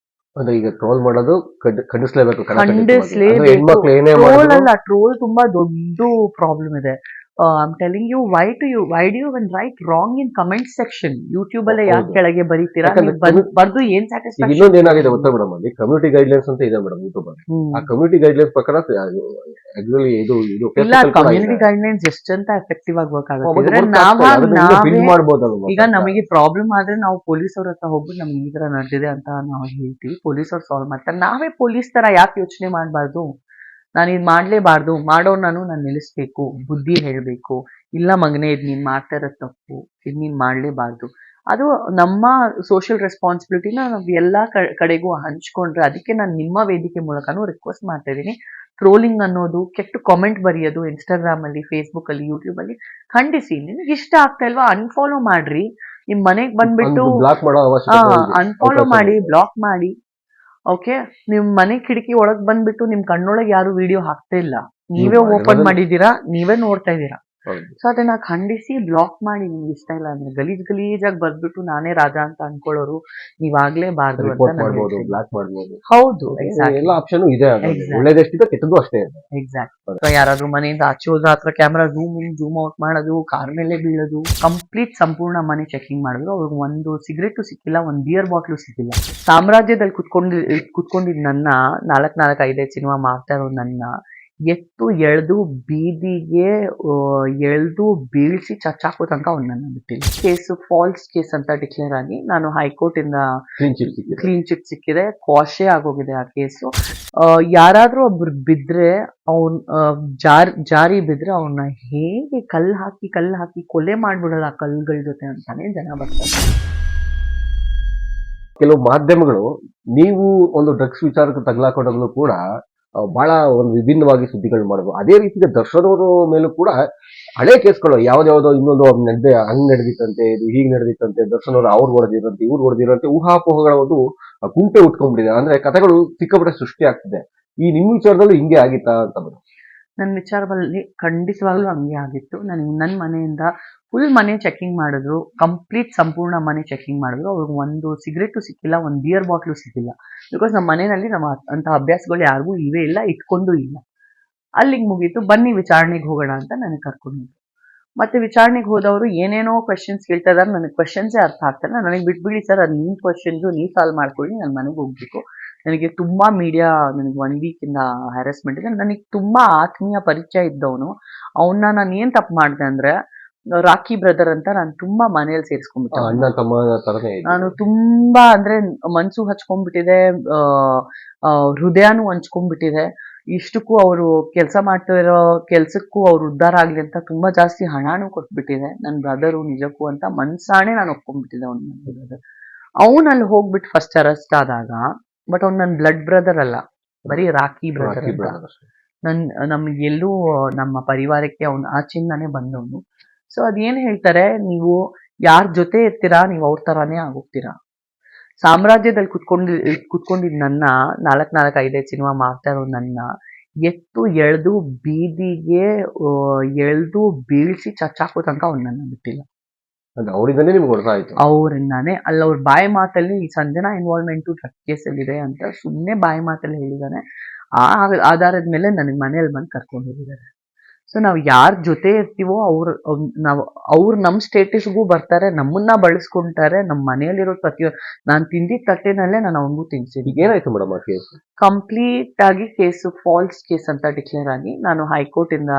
ಅಂದ್ರೆ ಈಗ ಟ್ರೋಲ್ ಮಾಡೋದು ಖಂಡಿಸ್ಲೇಬೇಕು. ಖಂಡಿಸ್ಲೇಬೇಕು. ಹೆಣ್ಮಕ್ಳು ಏನೇ ಟ್ರೋಲ್ ಮಾಡಿದ್ರು ಅಲ್ಲ, ಟ್ರೋಲ್ ತುಂಬಾ ದೊಡ್ಡ ಪ್ರಾಬ್ಲಮ್ ಇದೆ. I'm telling you, why do you want write wrong in comment section? YouTube ಅಲ್ಲೇ ಯಾಕೆ ಹೌದು. ಕೆಳಗೆ ಬರೀತೀರಾ? ಯಾಕಂದ್ರೆ ನೀವು ಬರ್ದು ಏನ್ ಈಗ ಸ್ಯಾಟಿಸ್ಫ್ಯಾಕ್ಷನ್? ಇನ್ನೊಂದು ಏನಾಗಿದೆ ಗೊತ್ತಾ ಮೇಡಮ್, ಅಲ್ಲಿ ಕಮ್ಯುನಿಟಿ ಗೈಡ್ಲೈನ್ಸ್ ಅಂತ ಇದೆ ಮೇಡಮ್ ಯೂಟ್ಯೂಬ್ ಅಲ್ಲಿ. ಆ ಕಮ್ಯುನಿಟಿ ಗೈಡ್ಲೈನ್ಸ್ ಪ್ರಕಾರ ಆಕ್ಚುಲಿ ಇದು ಇಲ್ಲ, Facebook ಅಲ್ಲಿ ಕೂಡ ಕಮ್ಯುನಿಟಿ ಇದೆ. ಗೈಡ್ಲೈನ್ಸ್ ಎಷ್ಟಂತ ಎಫೆಕ್ಟಿವ್ ಆಗಿ ವರ್ಕ್ ಮತ್ತೆ ಆಗುತ್ತೆ. work ಆಗ್ತಾ ಇದೆ. ಅದನ್ನ ಇನ್ನೂ build ಮಾಡ್ಬೋದಲ್ವಾ ಈಗ ಸರ್ಕಾರ? ನಮಗೆ ಪ್ರಾಬ್ಲಮ್ ಆದ್ರೆ ನಾವು ಪೊಲೀಸವ್ರ ಹತ್ರ ಹೋಗ್ಬಿಟ್ಟು ನಮ್ಗೆ ಈ ತರ ನಡೆದಿದೆ ಅಂತ ನಾವು ಹೇಳ್ತೀವಿ, ಪೊಲೀಸವ್ರು ಸಾಲ್ವ್ ಮಾಡ್ತಾರೆ. ನಾವೇ ಪೊಲೀಸ್ ತರ ಯಾಕೆ ಯೋಚನೆ ಮಾಡಬಾರ್ದು? ನಾನು ಇದು ಮಾಡ್ಲೇಬಾರ್ದು, ಮಾಡೋರು ನಾನು ನಿಲ್ಲಿಸ್ಬೇಕು, ಬುದ್ಧಿ ಹೇಳ್ಬೇಕು, ಇಲ್ಲ ಮಗನೇ ಇದು ನೀನ್ ಮಾಡ್ತಾ ಇರೋದು ತಪ್ಪು, ಇದು ನೀನ್ ಮಾಡ್ಲೇಬಾರ್ದು. ಅದು ನಮ್ಮ ಸೋಷಿಯಲ್ ರೆಸ್ಪಾನ್ಸಿಬಿಲಿಟಿನ ನಾವು ಎಲ್ಲಾ ಕಡೆಗೂ ಹಂಚ್ಕೊಂಡ್ರೆ, ಅದಕ್ಕೆ ನಾನು ನಿಮ್ಮ ವೇದಿಕೆ ಮೂಲಕನೂ ರಿಕ್ವೆಸ್ಟ್ ಮಾಡ್ತಾ ಇದ್ದೀನಿ. ಟ್ರೋಲಿಂಗ್ ಅನ್ನೋದು, ಕೆಟ್ಟ ಕಾಮೆಂಟ್ ಬರೆಯೋದು ಇನ್ಸ್ಟಾಗ್ರಾಮ್ ಅಲ್ಲಿ, ಫೇಸ್ಬುಕ್ ಅಲ್ಲಿ, ಯೂಟ್ಯೂಬ್ ಅಲ್ಲಿ ಖಂಡಿಸಿ. ನಿಮ್ಗೆ ಇಷ್ಟ ಆಗ್ತಾ ಇಲ್ವಾ ಅನ್ಫಾಲೋ ಮಾಡ್ರಿ. ನಿಮ್ ಮನೆಗ್ ಬಂದ್ಬಿಟ್ಟು ಬ್ಲಾಕ್ ಮಾಡೋ ಅವಶ್ಯಕತೆ ಇದೆ. ಅನ್ಫಾಲೋ ಮಾಡಿ, ಬ್ಲಾಕ್ ಮಾಡಿ. ಓಕೆ, ನಿಮ್ ಮನೆ ಕಿಟಕಿ ಒಳಗ್ ಬಂದ್ಬಿಟ್ಟು ನಿಮ್ ಕಣ್ಣೊಳಗೆ ಯಾರು ವಿಡಿಯೋ ಹಾಕ್ತಾ ಇಲ್ಲ, ನೀವೇ ಓಪನ್ ಮಾಡಿದೀರಾ, ನೀವೇ ನೋಡ್ತಾ ಇದ್ದೀರಾ. ಹೌದು. ಸೊ ಅದನ್ನ ಖಂಡಿಸಿ ಬ್ಲಾಕ್ ಮಾಡಿ. ನಿಮ್ಗೆ ಇಷ್ಟ ಇಲ್ಲ ಅಂದ್ರೆ ಗಲೀಜಾಗಿ ಬರ್ದ್ಬಿಟ್ಟು ನಾನೇ ರಾಜ ಅಂತ ಅನ್ಕೊಳ್ಳೋರು ನೀವಾಗ್ಲೇಬಾರ್ದು ಅಂತ ರಿಪೋರ್ಟ್ ನಾನು ಮಾಡ್ಬೋದು, ಹೇಳ್ತೀನಿ. ಬ್ಲಾಕ್ ಮಾಡ್ಬೋದು. ಹೌದು, ಎಕ್ಸಾಕ್ಟ್ಲಿ ಎಲ್ಲ ಆಪ್ಷನ್ ಇದೆ. Exactly. ಒಳ್ಳೇದೆಷ್ಟಿದೆ ಕೆಟ್ಟದ್ದು ಅಷ್ಟೇ ಇದೆ. ಎಕ್ಸಾಕ್ಟ್. ಯಾರಾದ್ರೂ ಮನೆಯಿಂದ ಆಚೆ ಹೋದ್ರೆ ಹತ್ರ camera zoom in zoom out ಮಾಡೋದು, ಕಾರ್ ಮೇಲೆ ಬೀಳೋದು, ಕಂಪ್ಲೀಟ್ ಸಂಪೂರ್ಣ ಮನೆ ಚೆಕಿಂಗ್ ಮಾಡಿದ್ರು. ಅವ್ರಿಗೆ ಒಂದು ಸಿಗರೇಟು ಸಿಕ್ಕಿಲ್ಲ, ಒಂದು ಬಿಯರ್ ಬಾಟ್ಲು ಸಿಕ್ಕಿಲ್ಲ. ಸಾಮ್ರಾಜ್ಯದಲ್ಲಿ ಕುತ್ಕೊಂಡಿದ್ ನನ್ನ 4-5 ಸಿನಿಮಾ ಮಾಡ್ತಾ ಇರೋ ನನ್ನ ಎತ್ತು ಎಳ್ದು ಬೀದಿಗೆ ಎಳ್ದು ಬೀಳ್ಸಿ ಚಚ್ಚಾಕೋ ತನಕ ಅವ್ನು ನನ್ನ ಬಿಟ್ಟಿಲ್ಲ. ಕೇಸು ಫಾಲ್ಸ್ ಕೇಸ್ ಅಂತ ಡಿಕ್ಲೇರ್ ಆಗಿ ನಾನು ಹೈಕೋರ್ಟ್ ಇಂದ ಕ್ಲೀನ್ ಚಿಟ್ ಸಿಕ್ಕಿದೆ. ಕ್ವಾಶೇ ಆಗೋಗಿದೆ ಆ ಕೇಸು. ಯಾರಾದ್ರೂ ಒಬ್ರು ಬಿದ್ರೆ ಅವ್ನ್ ಜಾರಿ ಬಿದ್ರೆ ಅವನ್ನ ಹೇಗೆ ಕಲ್ಲು ಹಾಕಿ ಕೊಲೆ ಮಾಡ್ಬಿಡೋದು ಆ ಕಲ್ಲುಗಳ ಜೊತೆ ಅಂತಾನೆ ಜನ ಬರ್ತಾರೆ. ಕೆಲವು ಮಾಧ್ಯಮಗಳು ನೀವು ಒಂದು ಡ್ರಗ್ಸ್ ವಿಚಾರಕ್ಕೆ ತಗಲಾಕೊಂಡಾಗಲೂ ಕೂಡ ಬಹಳ ಒಂದು ವಿಭಿನ್ನವಾಗಿ ಸುದ್ದಿಗಳು ಮಾಡೋದು. ಅದೇ ರೀತಿಗೆ ದರ್ಶನ್ ಅವರ ಮೇಲೂ ಕೂಡ ಹಳೆ ಕೇಸ್ಗಳು ಯಾವ್ದಾವ್ದೋ ಇನ್ನೊಂದು ಹಂಗ್ ನಡೆದಿತ್ತಂತೆ, ಇದು ಹೀಗೆ ನಡೆದಿತ್ತಂತೆ, ದರ್ಶನ್ ಅವರು ಅವ್ರು ಹೊಡೆದಿರಂತೆ, ಇವ್ರು ಹೊಡೆದಿರಂತೆ, ಊಹಾಪೋಹಗಳ ಒಂದು ಗುಂಪೆ ಉಟ್ಕೊಂಡ್ಬಿಟ್ಟಿದೆ. ಅಂದ್ರೆ ಕಥೆಗಳು ಸಿಕ್ಕಾಪಟ್ಟೆ ಸೃಷ್ಟಿ ಆಗ್ತಿದೆ. ಈ ನಿಮ್ಮ ವಿಚಾರದಲ್ಲೂ ಹಿಂಗೆ ಆಗಿತ್ತಾ ಅಂತ ಮೇಡಮ್? ನನ್ನ ವಿಚಾರದಲ್ಲಿ ಖಂಡಿತವಾಗ್ಲೂ ಹಂಗೆ ಆಗಿತ್ತು. ನನ್ನ ಮನೆಯಿಂದ ಫುಲ್ ಮನೆ ಚೆಕಿಂಗ್ ಮಾಡಿದ್ರು, ಕಂಪ್ಲೀಟ್ ಸಂಪೂರ್ಣ ಮನೆ ಚೆಕಿಂಗ್ ಮಾಡಿದ್ರು. ಅವ್ರಿಗೆ ಒಂದು ಸಿಗರೇಟು ಸಿಕ್ಕಿಲ್ಲ, ಒಂದು ಬಿಯರ್ ಬಾಟ್ಲು ಸಿಕ್ಕಿಲ್ಲ. ಬಿಕಾಸ್ ನಮ್ಮ ಮನೆಯಲ್ಲಿ ನಮ್ಮ ಅಂತ ಅಭ್ಯಾಸಗಳು ಯಾರಿಗೂ ಇವೇ ಇಲ್ಲ, ಇಟ್ಕೊಂಡು ಇಲ್ಲ. ಅಲ್ಲಿಗೆ ಮುಗೀತು. ಬನ್ನಿ ವಿಚಾರಣೆಗೆ ಹೋಗೋಣ ಅಂತ ನನಗೆ ಕರ್ಕೊಂಡಿದ್ರು. ಮತ್ತೆ ವಿಚಾರಣೆಗೆ ಹೋದವರು ಏನೇನೋ ಕ್ವೆಶನ್ಸ್ ಕೇಳ್ತಾ ಇದಾರೆ. ನನಗೆ ಕ್ವೆಶನ್ಸೇ ಅರ್ಥ ಆಗ್ತಿಲ್ಲ. ನನಗೆ ಬಿಟ್ಬಿಡಿ ಸರ್, ಅದು ನಿಮ್ಮ ಕ್ವೆಶನ್ಸು ನೀವು ಸಾಲ್ವ್ ಮಾಡ್ಕೊಳ್ಳಿ, ನಾನು ಮನೆಗೆ ಹೋಗ್ಬೇಕು. ನನಗೆ ತುಂಬಾ ಮೀಡಿಯಾ, ನನಗೆ 1 week ಇಂದ ಹ್ಯಾರಸ್ಮೆಂಟ್ ಇದೆ. ನನಗೆ ತುಂಬಾ ಆತ್ಮೀಯ ಪರಿಚಯ ಇದ್ದವನು. ಅವನ್ನ ನಾನು ಏನ್ ತಪ್ಪು ಮಾಡಿದೆ ಅಂದ್ರೆ, ರಾಕಿ ಬ್ರದರ್ ಅಂತ ನಾನು ತುಂಬಾ ಮನೆಯಲ್ಲಿ ಸೇರಿಸ್ಕೊಂಡ್ಬಿಟ್ಟೆ. ಅಣ್ಣ ತಮ್ಮ ತರನೇ ನಾನು ತುಂಬಾ ಅಂದ್ರೆ ಮನ್ಸು ಹಚ್ಕೊಂಡ್ಬಿಟ್ಟಿದೆ, ಹೃದಯನೂ ಹಂಚ್ಕೊಂಡ್ಬಿಟ್ಟಿದೆ. ಇಷ್ಟಕ್ಕೂ ಅವರು ಕೆಲಸ ಮಾಡ್ತಾ ಇರೋ ಕೆಲ್ಸಕ್ಕೂ ಅವ್ರು ಉದ್ಧಾರ ಆಗ್ಲಿ ಅಂತ ತುಂಬಾ ಜಾಸ್ತಿ ಹಣನೂ ಕೊಟ್ಬಿಟ್ಟಿದೆ. ನನ್ನ ಬ್ರದರು ನಿಜಕ್ಕೂ ಅಂತ ಮನ್ಸಾಣೆ ನಾನು ಒಪ್ಕೊಂಡ್ಬಿಟ್ಟಿದ್ದೆ ಅವ್ನ ಬ್ರದರ್. ಅವನಲ್ಲಿ ಹೋಗ್ಬಿಟ್ಟು ಫಸ್ಟ್ ಅರೆಸ್ಟ್ ಆದಾಗ, ಬಟ್ ಅವ್ನು ನನ್ನ ಬ್ಲಡ್ ಬ್ರದರ್ ಅಲ್ಲ, ಬರೀ ರಾಕಿ ಬ್ರದರ್. ನಮ್ಗೆ ಎಲ್ಲೂ ನಮ್ಮ ಪರಿವಾರಕ್ಕೆ ಅವ್ನು ಆಚಿಂದಾನೆ ಬಂದವನು. ಸೊ ಅದೇನ್ ಹೇಳ್ತಾರೆ, ನೀವು ಯಾರ ಜೊತೆ ಇರ್ತೀರಾ ನೀವು ಅವ್ರ ತರಾನೇ ಆಗೋಗ್ತೀರಾ. ಸಾಮ್ರಾಜ್ಯದಲ್ಲಿ ಕುತ್ಕೊಂಡಿದ್ ನನ್ನ 4-5 ಸಿನಿಮಾ ಮಾಡ್ತಾ ಇರೋ ನನ್ನ ಎತ್ತು ಎಳ್ದು ಬೀದಿಗೆ ಎಳ್ದು ಬೀಳ್ಸಿ ಚಚ್ಚಾಕೋ ತನಕ ಅವ್ನು ನನ್ನ ಬಿಟ್ಟಿಲ್ಲ. ಅವರಿಂದಾನೇ ನಿಮ್ಗೆ ಗೊತ್ತಾಯ್ತು? ಅವರಿಂದಾನೆ. ಅಲ್ಲ, ಅವ್ರ ಬಾಯಿ ಮಾತಲ್ಲಿ ಈ ಸಂಜನಾ ಇನ್ವಾಲ್ವ್ಮೆಂಟು ಡ್ರಗ್ ಕೇಸಲ್ಲಿದೆ ಅಂತ ಸುಮ್ಮನೆ ಬಾಯಿ ಮಾತಲ್ಲಿ ಹೇಳಿದಾನೆ. ಆ ಆಧಾರದ ಮೇಲೆ ನನಗೆ ಮನೇಲಿ ಬಂದು ಕರ್ಕೊಂಡು ಹೋಗಿದ್ದಾರೆ. ಸೊ ನಾವು ಯಾರ ಜೊತೆ ಇರ್ತೀವೋ ಅವ್ರು ನಮ್ಮ ಸ್ಟೇಟಸ್ಗೂ ಬರ್ತಾರೆ, ನಮ್ಮನ್ನ ಬಳಸ್ಕೊಂತಾರೆ. ನಮ್ಮ ಮನೆಯಲ್ಲಿರೋ ನಾನು ತಿಂದಿದ್ದ ತಟ್ಟೆನಲ್ಲೇ ನಾನು ಅವನಿಗೂ ತಿನ್ಸಿದ್ದೀನಿ. ಏನಾಯ್ತು ಮೇಡಮ್ ಆ ಕೇಸ್? ಕಂಪ್ಲೀಟ್ ಆಗಿ ಕೇಸು ಫಾಲ್ಸ್ ಕೇಸ್ ಅಂತ ಡಿಕ್ಲೇರ್ ಆಗಿ ನಾನು ಹೈಕೋರ್ಟ್ ಇಂದ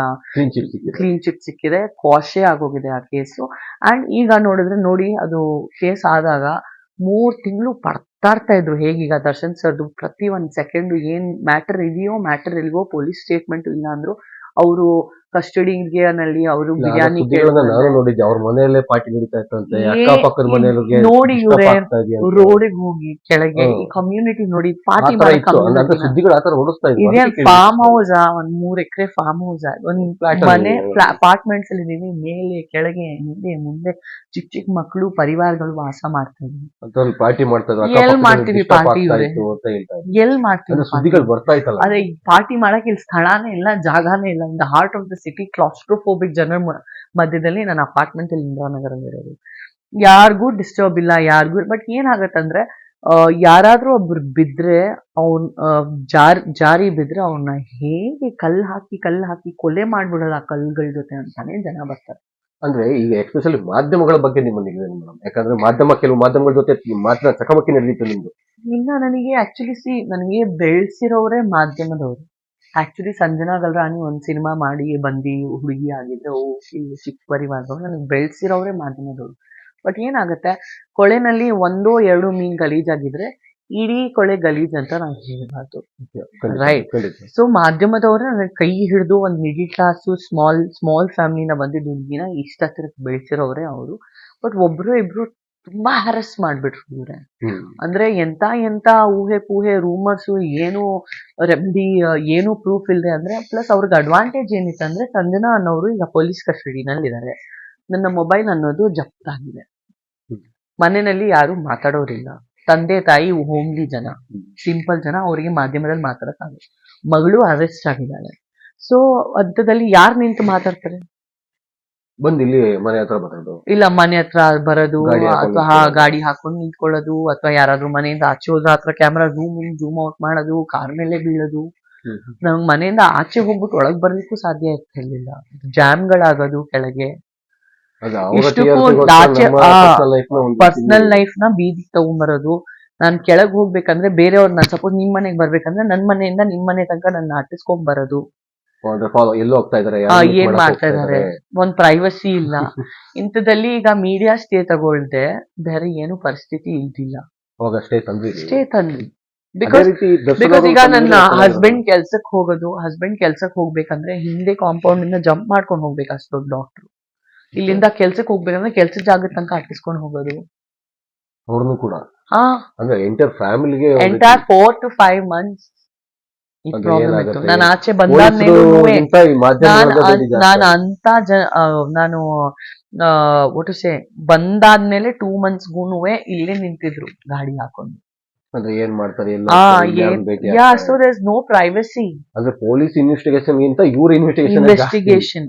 ಕ್ಲೀನ್ ಚಿಟ್ ಸಿಕ್ಕಿದೆ. ಕ್ವಾಶೇ ಆಗೋಗಿದೆ ಆ ಕೇಸು. ಅಂಡ್ ಈಗ ನೋಡಿ, ಅದು ಕೇಸ್ ಆದಾಗ 3 ತಿಂಗಳು ಪಡ್ತಾಡ್ತಾ ಇದ್ರು. ಹೇಗೀಗ ದರ್ಶನ್ ಸರ್ದು ಪ್ರತಿ 1 ಸೆಕೆಂಡು ಏನ್ ಮ್ಯಾಟರ್ ಇದೆಯೋ ಮ್ಯಾಟರ್ ಇಲ್ವೋ, ಪೊಲೀಸ್ ಸ್ಟೇಟ್ಮೆಂಟ್ ಇಲ್ಲ ಅಂದ್ರು ಅವರು ಕಸ್ಟಡಿಗೆ ನಲ್ಲಿ ಅವರು ಬಿರಿಯಾನಿ ನಾನು ನೋಡಿದ್ದೆ. ಅವ್ರ ಮನೆಯಲ್ಲೇ ಪಾರ್ಟಿ ನಡೀತಾ ಇತ್ತಂತೆ, ಅಕ್ಕಪಕ್ಕದ ಮನೆಯವ್ರಿಗೆ ನೋಡಿ. ಇವ್ರೆ ರೋಡಿಗೆ ಹೋಗಿ ಕೆಳಗೆ ಈ ಕಮ್ಯುನಿಟಿ ನೋಡಿ ಪಾರ್ಟಿ ಇದೇನ್ ಫಾರ್ಮ್ ಹೌಸ್, 1 3 ಎಕರೆ ಫಾರ್ಮ್ ಹೌಸ್, ಒಂದ್ ಮನೆ ಅಪಾರ್ಟ್ಮೆಂಟ್ಸ್ ಅಲ್ಲಿ ಇದೀವಿ. ಮೇಲೆ ಕೆಳಗೆ ಹಿಂದೆ ಮುಂದೆ ಚಿಕ್ಕ ಮಕ್ಕಳು ಪರಿವಾರಗಳು ವಾಸ ಮಾಡ್ತಾ ಇದ್ವಿ. ಪಾರ್ಟಿ ಮಾಡ್ತಾ ಎಲ್ ಮಾಡ್ತೀವಿ ಪಾರ್ಟಿ? ಎಲ್ ಮಾಡ್ತೀವಿ ಸುದ್ದಿಗಳು ಬರ್ತಾ ಇತ್ತಲ್ಲ? ಅದೇ ಪಾರ್ಟಿ ಮಾಡಕ್ ಇಲ್ಲಿ ಸ್ಥಳಾನೇ ಇಲ್ಲ, ಜಾಗಾನೇ ಇಲ್ಲ. In the heart of the city, claustrophobic ಜನರ ಮಧ್ಯದಲ್ಲಿ ನನ್ನ ಅಪಾರ್ಟ್ಮೆಂಟ್ ಅಲ್ಲಿ ಇಂದಿರಾನಗರಲ್ಲಿ ಇರೋದು. ಯಾರಿಗೂ ಡಿಸ್ಟರ್ಬ್ ಇಲ್ಲ, ಯಾರಿಗೂ. ಬಟ್ ಏನಾಗತ್ತಂದ್ರೆ ಯಾರಾದ್ರೂ ಒಬ್ರು ಬಿದ್ರೆ ಅವ್ನ್ ಜಾರಿ ಬಿದ್ರೆ ಅವ್ನ ಹೇಗೆ ಕಲ್ಲು ಹಾಕಿ ಕೊಲೆ ಮಾಡ್ಬಿಡೋದು ಆ ಕಲ್ಲುಗಳ ಜೊತೆ ಅಂತಾನೆ ಜನ ಬರ್ತಾರೆ. ಅಂದ್ರೆ ಈಗ ಎಸ್ಪೆಷಲಿ ಮಾಧ್ಯಮಗಳ ಬಗ್ಗೆ ನಿಮ್ಮಲ್ಲಿ ಮೇಡಮ್, ಯಾಕಂದ್ರೆ ಕೆಲವು ಮಾಧ್ಯಮಗಳ ಜೊತೆ ಮಾತ್ರ ಚಕಮಕಿ ನಡೆದಿತ್ತು ನಿಮ್ದು. ಇನ್ನ ನನಗೆ ಆಕ್ಚುಲಿ ನನಗೆ ಬೆಳೆಸಿರೋರೇ ಮಾಧ್ಯಮದವರು. ಆಕ್ಚುಲಿ ಸಂಜನಾ ಗಲ್ರಾಣಿ ಒಂದ್ ಸಿನಿಮಾ ಮಾಡಿ ಬಂದಿ ಹುಡುಗಿ ಆಗಿದ್ರೆ ಇಲ್ಲಿ ಚಿಕ್ಕ ಪರಿವಾರದವ್ರು ನನಗೆ ಬೆಳೆಸಿರೋರೇ ಮಾಧ್ಯಮದವರು. ಬಟ್ ಏನಾಗುತ್ತೆ, ಕೊಳೆನಲ್ಲಿ 1-2 ಮೀನ್ ಗಲೀಜಾಗಿದ್ರೆ ಇಡೀ ಕೊಳೆ ಗಲೀಜ್ ಅಂತ ನಾವು ಹೇಳಬಾರ್ದು. ರೈಟ್. ಸೊ ಮಾಧ್ಯಮದವ್ರೆ ನನಗೆ ಕೈ ಹಿಡಿದು ಒಂದು ಮಿಡಿಲ್ ಕ್ಲಾಸ್ ಸ್ಮಾಲ್ ಫ್ಯಾಮಿಲಿನ ಬಂದಿದ್ದ ಹುಡುಗಿನ ಇಷ್ಟ ಹತ್ತಿರಕ್ಕೆ ಬೆಳೆಸಿರೋರೆ ಅವರು. ಬಟ್ ಒಬ್ರು ಇಬ್ರು ತುಂಬಾ ಹ್ಯಾರಸ್ ಮಾಡ್ಬಿಟ್ರು ಇವ್ರೆ. ಅಂದ್ರೆ ಎಂತ ಊಹೆ ರೂಮರ್ಸ್, ಏನು ರೆಮಿಡಿ, ಏನು ಪ್ರೂಫ್ ಇಲ್ಲದೆ. ಅಂದ್ರೆ ಪ್ಲಸ್ ಅವ್ರಿಗೆ ಅಡ್ವಾಂಟೇಜ್ ಏನಿತ್ತು ಅಂದ್ರೆ, ಸಂಜನಾ ಅನ್ನೋರು ಈಗ ಪೊಲೀಸ್ ಕಸ್ಟಡಿನಲ್ಲಿದ್ದಾರೆ, ನನ್ನ ಮೊಬೈಲ್ ಅನ್ನೋದು ಜಪ್ತಾಗಿದೆ, ಮನೆಯಲ್ಲಿ ಯಾರು ಮಾತಾಡೋರಿಲ್ಲ, ತಂದೆ ತಾಯಿ ಹೋಮ್ಲಿ ಜನ, ಸಿಂಪಲ್ ಜನ, ಅವರಿಗೆ ಮಾಧ್ಯಮದಲ್ಲಿ ಮಾತಾಡಕ್ಕಾಗಲ್ಲ, ಮಗಳು ಅರೆಸ್ಟ್ ಆಗಿದ್ದಾಳೆ. ಸೊ ಅಂಥದ್ದಲ್ಲಿ ಯಾರು ನಿಂತು ಮಾತಾಡ್ತಾರೆ? ಬಂದು ಇಲ್ಲಿ ಮನೆ ಹತ್ರ ಬರೋದು, ಇಲ್ಲ ಮನೆ ಹತ್ರ ಬರೋದು, ಅಥವಾ ಗಾಡಿ ಹಾಕೊಂಡು ನಿಂತ್ಕೊಳ್ಳೋದು, ಅಥವಾ ಯಾರಾದ್ರೂ ಮನೆಯಿಂದ ಆಚೆ ಹೋದ್ರ ಹತ್ರ ಕ್ಯಾಮ್ರಾ ಜೂಮ್ ಔಟ್ ಮಾಡೋದು, ಕಾರ್ ಮೇಲೆ ಬೀಳೋದು. ನಮ್ಗೆ ಮನೆಯಿಂದ ಆಚೆ ಹೋಗ್ಬಿಟ್ಟು ಒಳಗ್ ಬರ್ಲಿಕ್ಕೂ ಸಾಧ್ಯ ಇರ್ತಿರ್ಲಿಲ್ಲ. ಜಾಮ್ಗಳಾಗೋದು ಕೆಳಗೆ. ಪರ್ಸನಲ್ ಲೈಫ್ ನ ಬೀದಿಗೆ ತಗೊಂಡ್ಬರೋದು. ನಾನ್ ಕೆಳಗ್ ಹೋಗ್ಬೇಕಂದ್ರೆ ಬೇರೆಯವ್ರ, ನಾನ್ ಸಪೋಸ್ ನಿಮ್ ಮನೆಗ್ ಬರ್ಬೇಕಂದ್ರೆ ನನ್ ಮನೆಯಿಂದ ನಿಮ್ ಮನೆ ತನಕ ನನ್ನ ಅಟ್ಟಿಸ್ಕೊಂಡ್ ಬರೋದು. ಏನ್ ಮಾಡ್ತಾ ಇದಾರೆ, ಒಂದ್ ಪ್ರೈವಸಿ ಇಲ್ಲ. ಇಂಥದಲ್ಲಿ ಈಗ ಮೀಡಿಯಾ ಸ್ಟೇ ತಗೊಳ್ದೆ ಬೇರೆ ಏನು ಪರಿಸ್ಥಿತಿ ಇಲ್ದಿಲ್ಲ. ಸ್ಟೇ ತಂದ್ರಿ. ಬಿಕಾಸ್ ಈಗ ನನ್ನ ಹಸ್ಬೆಂಡ್ ಕೆಲ್ಸಕ್ ಹೋಗ್ಬೇಕಂದ್ರೆ ಹಿಂದೆ ಕಾಂಪೌಂಡ್ ಇಂದ ಜಂಪ್ ಮಾಡ್ಕೊಂಡು ಹೋಗ್ಬೇಕು ಅಷ್ಟು ದೊಡ್ಡ ಡಾಕ್ಟರ್. ಇಲ್ಲಿಂದ ಕೆಲ್ಸಕ್ಕೆ ಹೋಗ್ಬೇಕಂದ್ರೆ ಕೆಲ್ಸದ ಜಾಗದ ತನಕ ಅಟ್ಟಿಸ್ಕೊಂಡು ಹೋಗೋದು. ಅವ್ರನ್ನು ಕೂಡ ಎಂಟೈರ್ 4 to 5 months ಈ ಪ್ರಾಬ್ಲಮ್ ಇತ್ತು. ನಾನು ಆಚೆ ಬಂದಾದ್ಮೇಲೂ ನಾನು ಒಟ್ಟು ಬಂದಾದ್ಮೇಲೆ 2 months ಇಲ್ಲೇ ನಿಂತಿದ್ರು ಗಾಡಿ ಹಾಕೊಂಡು. ಏನ್ ಮಾಡ್ತಾರೆ, so there is no privacy. ಅಂದ್ರೆ ಪೊಲೀಸ್ ಇನ್ವೆಸ್ಟಿಗೇಷನ್ ಗಿಂತ ಇವ್ರ ಇನ್ವೆಸ್ಟಿಗೇಷನ್.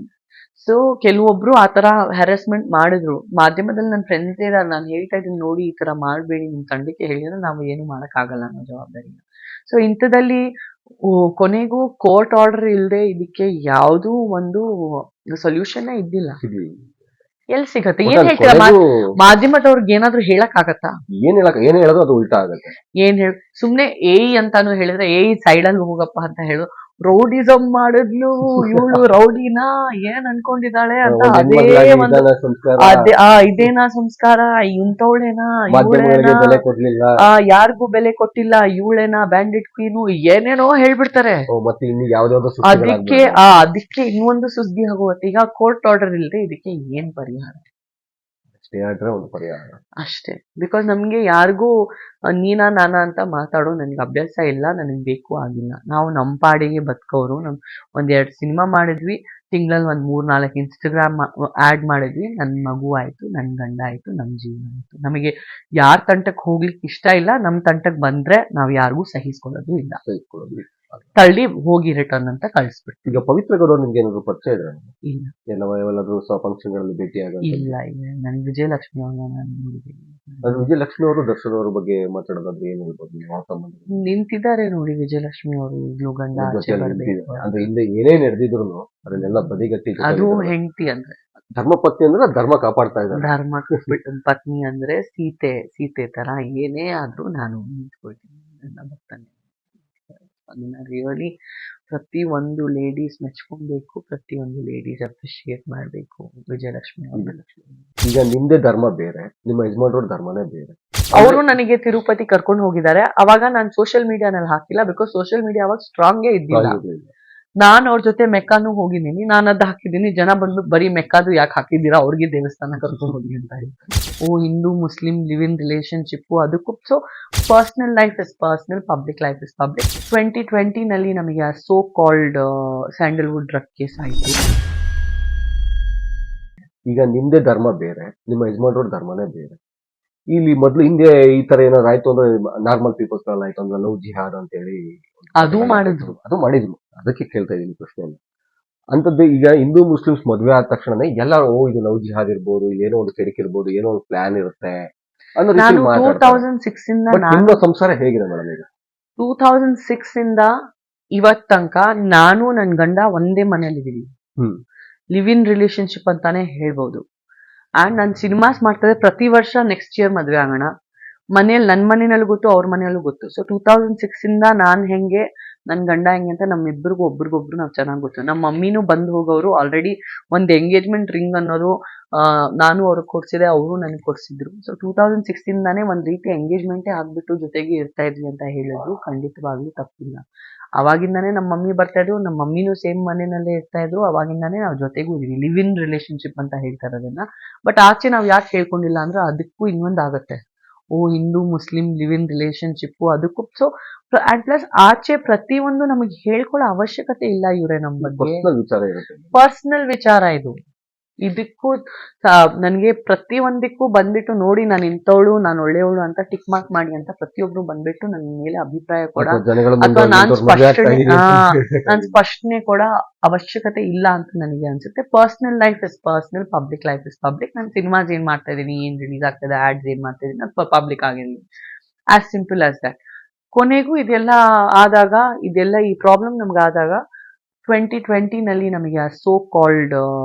ಸೊ ಕೆಲವೊಬ್ರು ಆತರ ಹ್ಯಾರಸ್ಮೆಂಟ್ ಮಾಡಿದ್ರು. ಮಾಧ್ಯಮದಲ್ಲಿ ನನ್ನ ಫ್ರೆಂಡ್ಸ್ ಇದಾರೆ, ನಾನು ಹೇಳ್ತಾ ಇದ್ದೀನಿ ನೋಡಿ ಈ ತರ ಮಾಡ್ಬೇಡಿ, ನಿಮ್ ತಂಡಕ್ಕೆ ಹೇಳಿದ್ರೆ ನಾವು ಏನು ಮಾಡಕ್ ಆಗಲ್ಲ ಅನ್ನೋ ಜವಾಬ್ದಾರಿ. ಸೊ ಇಂಥದಲ್ಲಿ ಕೊನೆಗೂ ಕೋರ್ಟ್ ಆರ್ಡರ್ ಇಲ್ಲದೆ ಇದಕ್ಕೆ ಯಾವ್ದೂ ಒಂದು ಸೊಲ್ಯೂಷನ್ ಇದ್ದಿಲ್ಲ. ಎಲ್ಲಿ ಸಿಗತ್ತೆ? ಏನ್ ಹೇಳ್ತೀರಾ? ಮಾಧ್ಯಮದವ್ರಿಗೆ ಏನಾದ್ರು ಹೇಳಕ್ ಆಗತ್ತಾ? ಏನ್ ಹೇಳೋದು ಅದು ಉಲ್ಟಾ ಆಗತ್ತೆ. ಸುಮ್ನೆ ಅಂತಾನು ಹೇಳಿದ್ರೆ ಸೈಡ್ ಅಲ್ಲಿ ಹೋಗಪ್ಪ ಅಂತ ಹೇಳು. ರೌಡಿಸಮ್ ಮಾಡಿದ್ಲು ಇವಳು, ರೌಡಿನ ಏನ್ ಅನ್ಕೊಂಡಿದ್ದಾಳೆ ಅಂತ ಇದೇನಾ ಸಂಸ್ಕಾರ, ಇಂಥವಳೇನಾ, ಯಾರಿಗೂ ಬೆಲೆ ಕೊಟ್ಟಿಲ್ಲ, ಇವಳೇನಾ ಬ್ಯಾಂಡಿಟ್ ಕ್ವೀನು, ಏನೇನೋ ಹೇಳ್ಬಿಡ್ತಾರೆ. ಅದಕ್ಕೆ ಇನ್ನೊಂದು ಸುದ್ದಿ ಆಗುವತ್ತೆ. ಈಗ ಕೋರ್ಟ್ ಆರ್ಡರ್ ಇಲ್ಲದೆ ಇದಕ್ಕೆ ಏನ್ ಪರಿಹಾರ? ಅಷ್ಟೇ. ಬಿಕಾಸ್ ನಮ್ಗೆ ಯಾರಿಗೂ ನೀನಾ ನಾನಾ ಅಂತ ಮಾತಾಡೋ ನನ್ಗೆ ಅಭ್ಯಾಸ ಇಲ್ಲ, ನನಗೆ ಬೇಕು ಆಗಿಲ್ಲ. ನಾವು ನಮ್ಮ ಪಾಡಿಗೆ ಬದುಕೋರು. ಒಂದೆರಡು ಸಿನಿಮಾ ಮಾಡಿದ್ವಿ, ತಿಂಗಳಲ್ಲಿ 3-4 ಇನ್ಸ್ಟಾಗ್ರಾಮ್ ಆಡ್ ಮಾಡಿದ್ವಿ, ನನ್ ಮಗು ಆಯ್ತು, ನನ್ ಗಂಡ ಆಯ್ತು, ನಮ್ ಜೀವನ ಆಯ್ತು. ನಮಗೆ ಯಾರ ತಂಟಕ್ ಹೋಗ್ಲಿಕ್ಕೆ ಇಷ್ಟ ಇಲ್ಲ. ನಮ್ ತಂಟಕ್ ಬಂದ್ರೆ ನಾವ್ ಯಾರಿಗೂ ಸಹಿಸ್ಕೊಳ್ಳೋದು ಇಲ್ಲ, ತಳ್ಳಿ ಹೋಗಿ ರಿಟರ್ನ್ ಅಂತ ಕಳಿಸ್ಬಿಡ್ತೀವಿ. ಈಗ ಪವಿತ್ರ ಗೌಡ ನಿಮ್ಗೆ ಏನಾದ್ರು ಪರಿಚಯ ಇದ್ರೆ? ಇಲ್ಲ. ಎಲ್ಲಾದ್ರೂ ಫಂಕ್ಷನ್ ಗಳಲ್ಲಿ ಭೇಟಿ ಆಗ? ಇಲ್ಲ. ನನ್ ವಿಜಯಲಕ್ಷ್ಮಿ ಅವ್ರನ್ನ ನಾನು ನೋಡಿದ್ದೀನಿ. ವಿಜಯಲಕ್ಷ್ಮಿ ಅವರು ದರ್ಶನ್ ಅವ್ರ ಬಗ್ಗೆ ಮಾತಾಡೋದಾದ್ರೆ ಏನ್ ಹೇಳ್ಬೋದು? ನಿಂತಿದ್ದಾರೆ ನೋಡಿ ವಿಜಯಲಕ್ಷ್ಮಿ ಅವರು, ಈಗ್ಲೂ ಗಂಡ ಆಚೆ ಬರ್ಬೇಕು. ಅಂದ್ರೆ ಹಿಂದೆ ಏನೇ ನಡೆದಿದ್ರು ಅದನ್ನೆಲ್ಲ ಬದಿಗಟ್ಟಿ, ಅದು ಹೆಂಡತಿ ಅಂದ್ರೆ ಧರ್ಮಪತ್ನಿ ಅಂದ್ರೆ ಧರ್ಮ ಕಾಪಾಡ್ತಾ ಇದ್ದಾರೆ. ಧರ್ಮ ಪತ್ನಿ ಅಂದ್ರೆ ಸೀತೆ ತರ ಏನೇ ಆದ್ರೂ ನಾನು ನಿಂತ್ಕೊಳ್ತೀನಿ, ನನ್ನ ಭಕ್ತನೇ. ಅದನ್ನ ರಿಯಲಿ ಪ್ರತಿಯೊಂದು ಲೇಡೀಸ್ ಮೆಚ್ಕೊಬೇಕು, ಪ್ರತಿಯೊಂದು ಲೇಡೀಸ್ ಅಪ್ರಿಶಿಯೇಟ್ ಮಾಡಬೇಕು ವಿಜಯಲಕ್ಷ್ಮಿ ಅವ್ರ. ಈಗ ನಿಮ್ದೇ ಧರ್ಮ ಬೇರೆ, ನಿಮ್ಮ ಯಜಮಾನ್ರ ಧರ್ಮನೇ ಬೇರೆ. ಅವರು ನನಗೆ ತಿರುಪತಿ ಕರ್ಕೊಂಡು ಹೋಗಿದ್ದಾರೆ. ಅವಾಗ ನಾನು ಸೋಷಿಯಲ್ ಮೀಡಿಯಾನಲ್ಲಿ ಹಾಕಿಲ್ಲ, ಬಿಕಾಸ್ ಸೋಷಿಯಲ್ ಮೀಡಿಯಾ ಅವಾಗ ಸ್ಟ್ರಾಂಗೇ ಇದ್ದಿಲ್ಲ. ನಾನು ಅವ್ರ ಜೊತೆ ಮೆಕ್ಕಾನು ಹೋಗಿದ್ದೀನಿ, ನಾನು ಅದು ಹಾಕಿದ್ದೀನಿ. ಜನ ಬಂದು ಬರೀ ಮೆಕ್ಕಾದು ಯಾಕೆ ಹಾಕಿದ್ದೀರಾ, ಅವ್ರಿಗೆ ದೇವಸ್ಥಾನ ಕರ್ಕೊಂಡು ಹೋಗಿ ಅಂತ ಹೇಳಿ. Hindu Muslim live in relationship ಅದಕ್ಕೂ. So personal life is personal, public life is public. 2020 ನಲ್ಲಿ ನಮಗೆ so called Sandalwood drug case ಆಯಿತು. ಈಗ ನಿಮ್ದೇ ಧರ್ಮ ಬೇರೆ, ನಿಮ್ಮ ಯಜಮಾನ್ರ ಧರ್ಮನೇ ಬೇರೆ. ಇಲ್ಲಿ ಮೊದ್ಲು ಹಿಂದೆ ಈ ತರ ಏನಾದ್ರು ಆಯ್ತು ಅಂದ್ರೆ ನಾರ್ಮಲ್ ಪೀಪಲ್ಸ್ ಆಯ್ತು ಅಂದ್ರೆ ಲವ್ ಜಿಹಾದ್ ಅಂತ ಹೇಳಿ ಅದು ಮಾಡಿದ್ರು. ಅದಕ್ಕೆ ಕೇಳ್ತಾ ಇದೀನಿ ಪ್ರಶ್ನೆ. ಅಂತದ್ದು ಈಗ ಹಿಂದೂ ಮುಸ್ಲಿಮ್ಸ್ ಮದ್ವೆ ಆದ ತಕ್ಷಣನೇ ಎಲ್ಲರೂ ಇದು ಲವ್ ಜಿಹಾದ್ ಇರ್ಬೋದು, ಏನೋ ಒಂದು ಕೆಡಕಿರ್ಬೋದು, ಏನೋ ಒಂದು ಪ್ಲಾನ್ ಇರುತ್ತೆ, ಅನ್ನೋ ನಾನು ರೀತಿ ಮಾತಾಡ್ತಾರೆ. 2006 ಇಂದ ಬಟ್ ನಾನು ನಿಮ್ಮ ಸಂಸಾರ ಹೇಗಿದೆ ಮೇಡಮ್ ಈಗ? 2006 ಇಂದ ಇವತ್ ತನಕ ನಾನು ನನ್ ಗಂಡ ಒಂದೇ ಮನೇಲಿದ್ದೀವಿ. ಹ್ಮ್. ಲಿವ್ ಇನ್ ರಿಲೇಶನ್ಶಿಪ್ ಅಂತಾನೆ ಹೇಳ್ಬೋದು. ಅಂಡ್ ನಾನು ಸಿನಿಮಾಸ್ ಮಾಡ್ತಾ ಪ್ರತಿ ವರ್ಷ ನೆಕ್ಸ್ಟ್ ಇಯರ್ ಮದ್ವೆ ಆಗೋಣ, ಮನೇಲಿ ನನ್ನ ಮನೆಯಲ್ಲೂ ಗೊತ್ತು, ಅವ್ರ ಮನೆಯಲ್ಲೂ ಗೊತ್ತು. ಸೊ 2006 ಇಂದ ನಾನ್ ಹೆಂಗೆ ನನ್ ಗಂಡ ಹೆಂಗೆ ಅಂತ ನಮ್ಮಿಬ್ಬರಿಗೂ ಒಬ್ರಿಗೊಬ್ರು ನಾವು ಚೆನ್ನಾಗಿ ಗೊತ್ತು. ನಮ್ಮ ಮಮ್ಮಿನೂ ಬಂದು ಹೋಗೋರು. ಆಲ್ರೆಡಿ ಒಂದು ಎಂಗೇಜ್ಮೆಂಟ್ ರಿಂಗ್ ಅನ್ನೋದು ನಾನು ಅವ್ರಿಗೆ ಕೊಡ್ಸಿದೆ, ಅವರು ನನಗೆ ಕೊಡ್ಸಿದ್ರು. ಸೊ 2006 ಇಂದಾನೇ ಒಂದ್ ರೀತಿ ಎಂಗೇಜ್ಮೆಂಟೇ ಆಗ್ಬಿಟ್ಟು ಜೊತೆಗೆ ಇರ್ತಾ ಇದ್ವಿ ಅಂತ ಹೇಳಿದ್ರು ಖಂಡಿತವಾಗ್ಲೂ ತಪ್ಪಿಲ್ಲ. ಅವಾಗಿಂದಾನೇ ನಮ್ಮ ಮಮ್ಮಿ ಬರ್ತಾ ಇದ್ರು, ನಮ್ಮ ಮಮ್ಮಿನೂ ಸೇಮ್ ಮನೆಯಲ್ಲೇ ಇರ್ತಾ ಇದ್ರು. ಅವಾಗಿಂದಾನೇ ನಾವು ಜೊತೆಗೂ ಇದೀವಿ. ಲಿವ್ ಇನ್ ರಿಲೇಶನ್ಶಿಪ್ ಅಂತ ಹೇಳ್ತಾರೆ ಅದನ್ನ. ಬಟ್ ಆಚೆ ನಾವ್ ಯಾಕೆ ಹೇಳ್ಕೊಂಡಿಲ್ಲ ಅಂದ್ರೆ ಅದಕ್ಕೂ ಇನ್ನೊಂದ್ ಆಗತ್ತೆ. Hindu Muslim live in relationship ಅದಕ್ಕೂ. ಸೊ ಅಂಡ್ ಪ್ಲಸ್ ಆಚೆ ಪ್ರತಿಯೊಂದು ನಮಗೆ ಹೇಳ್ಕೊಳ್ಳೋ ಅವಶ್ಯಕತೆ ಇಲ್ಲ ಇವ್ರೆ ನಮ್ ಬಗ್ಗೆ. ಪರ್ಸನಲ್ ವಿಚಾರ ಇರುತ್ತೆ. ಪರ್ಸನಲ್ ವಿಚಾರ ಇದು. ಇದಕ್ಕೂ ನನ್ಗೆ ಪ್ರತಿಯೊಂದಕ್ಕೂ ಬಂದ್ಬಿಟ್ಟು ನೋಡಿ ನಾನು ಇಂಥವಳು, ನಾನು ಒಳ್ಳೆಯವಳು ಅಂತ ಟಿಕ್ ಮಾರ್ಕ್ ಮಾಡಿ ಅಂತ ಪ್ರತಿಯೊಬ್ರು ಬಂದ್ಬಿಟ್ಟು ನನ್ನ ಮೇಲೆ ಅಭಿಪ್ರಾಯ ಕೊಡ ಅಥವಾ ಜನಗಳ ಮುಂದೆ ಅಥವಾ ನಾನ್ ನಿಂತವ್ರು ಮದ್ವೆ ಆಗ್ತಾ ಇದೀನಿ ಅಂತ ನಾನ್ ಸ್ಪಷ್ಟನೆ ಕೊಡ ಅವಶ್ಯಕತೆ ಇಲ್ಲ ಅಂತ ನನಗೆ ಅನ್ಸುತ್ತೆ. Personal life is personal, public life is public. ನಾನು ಸಿನಿಮಾಸ್ ಏನ್ ಮಾಡ್ತಾ ಇದೀನಿ, ಏನ್ ರಿಲೀಸ್ ಆಗ್ತದೆ, ಆಡ್ಸ್ ಏನ್ ಮಾಡ್ತಾ ಇದೀನಿ, ಅದು ಪಬ್ಲಿಕ್ ಆಗಿರಲಿ. As simple as that. ಕೊನೆಗೂ ಇದೆಲ್ಲ ಆದಾಗ, ಇದೆಲ್ಲ ಈ ಪ್ರಾಬ್ಲಮ್ ನಮ್ಗೆ ಆದಾಗ 2020 ನಮಗೆ so called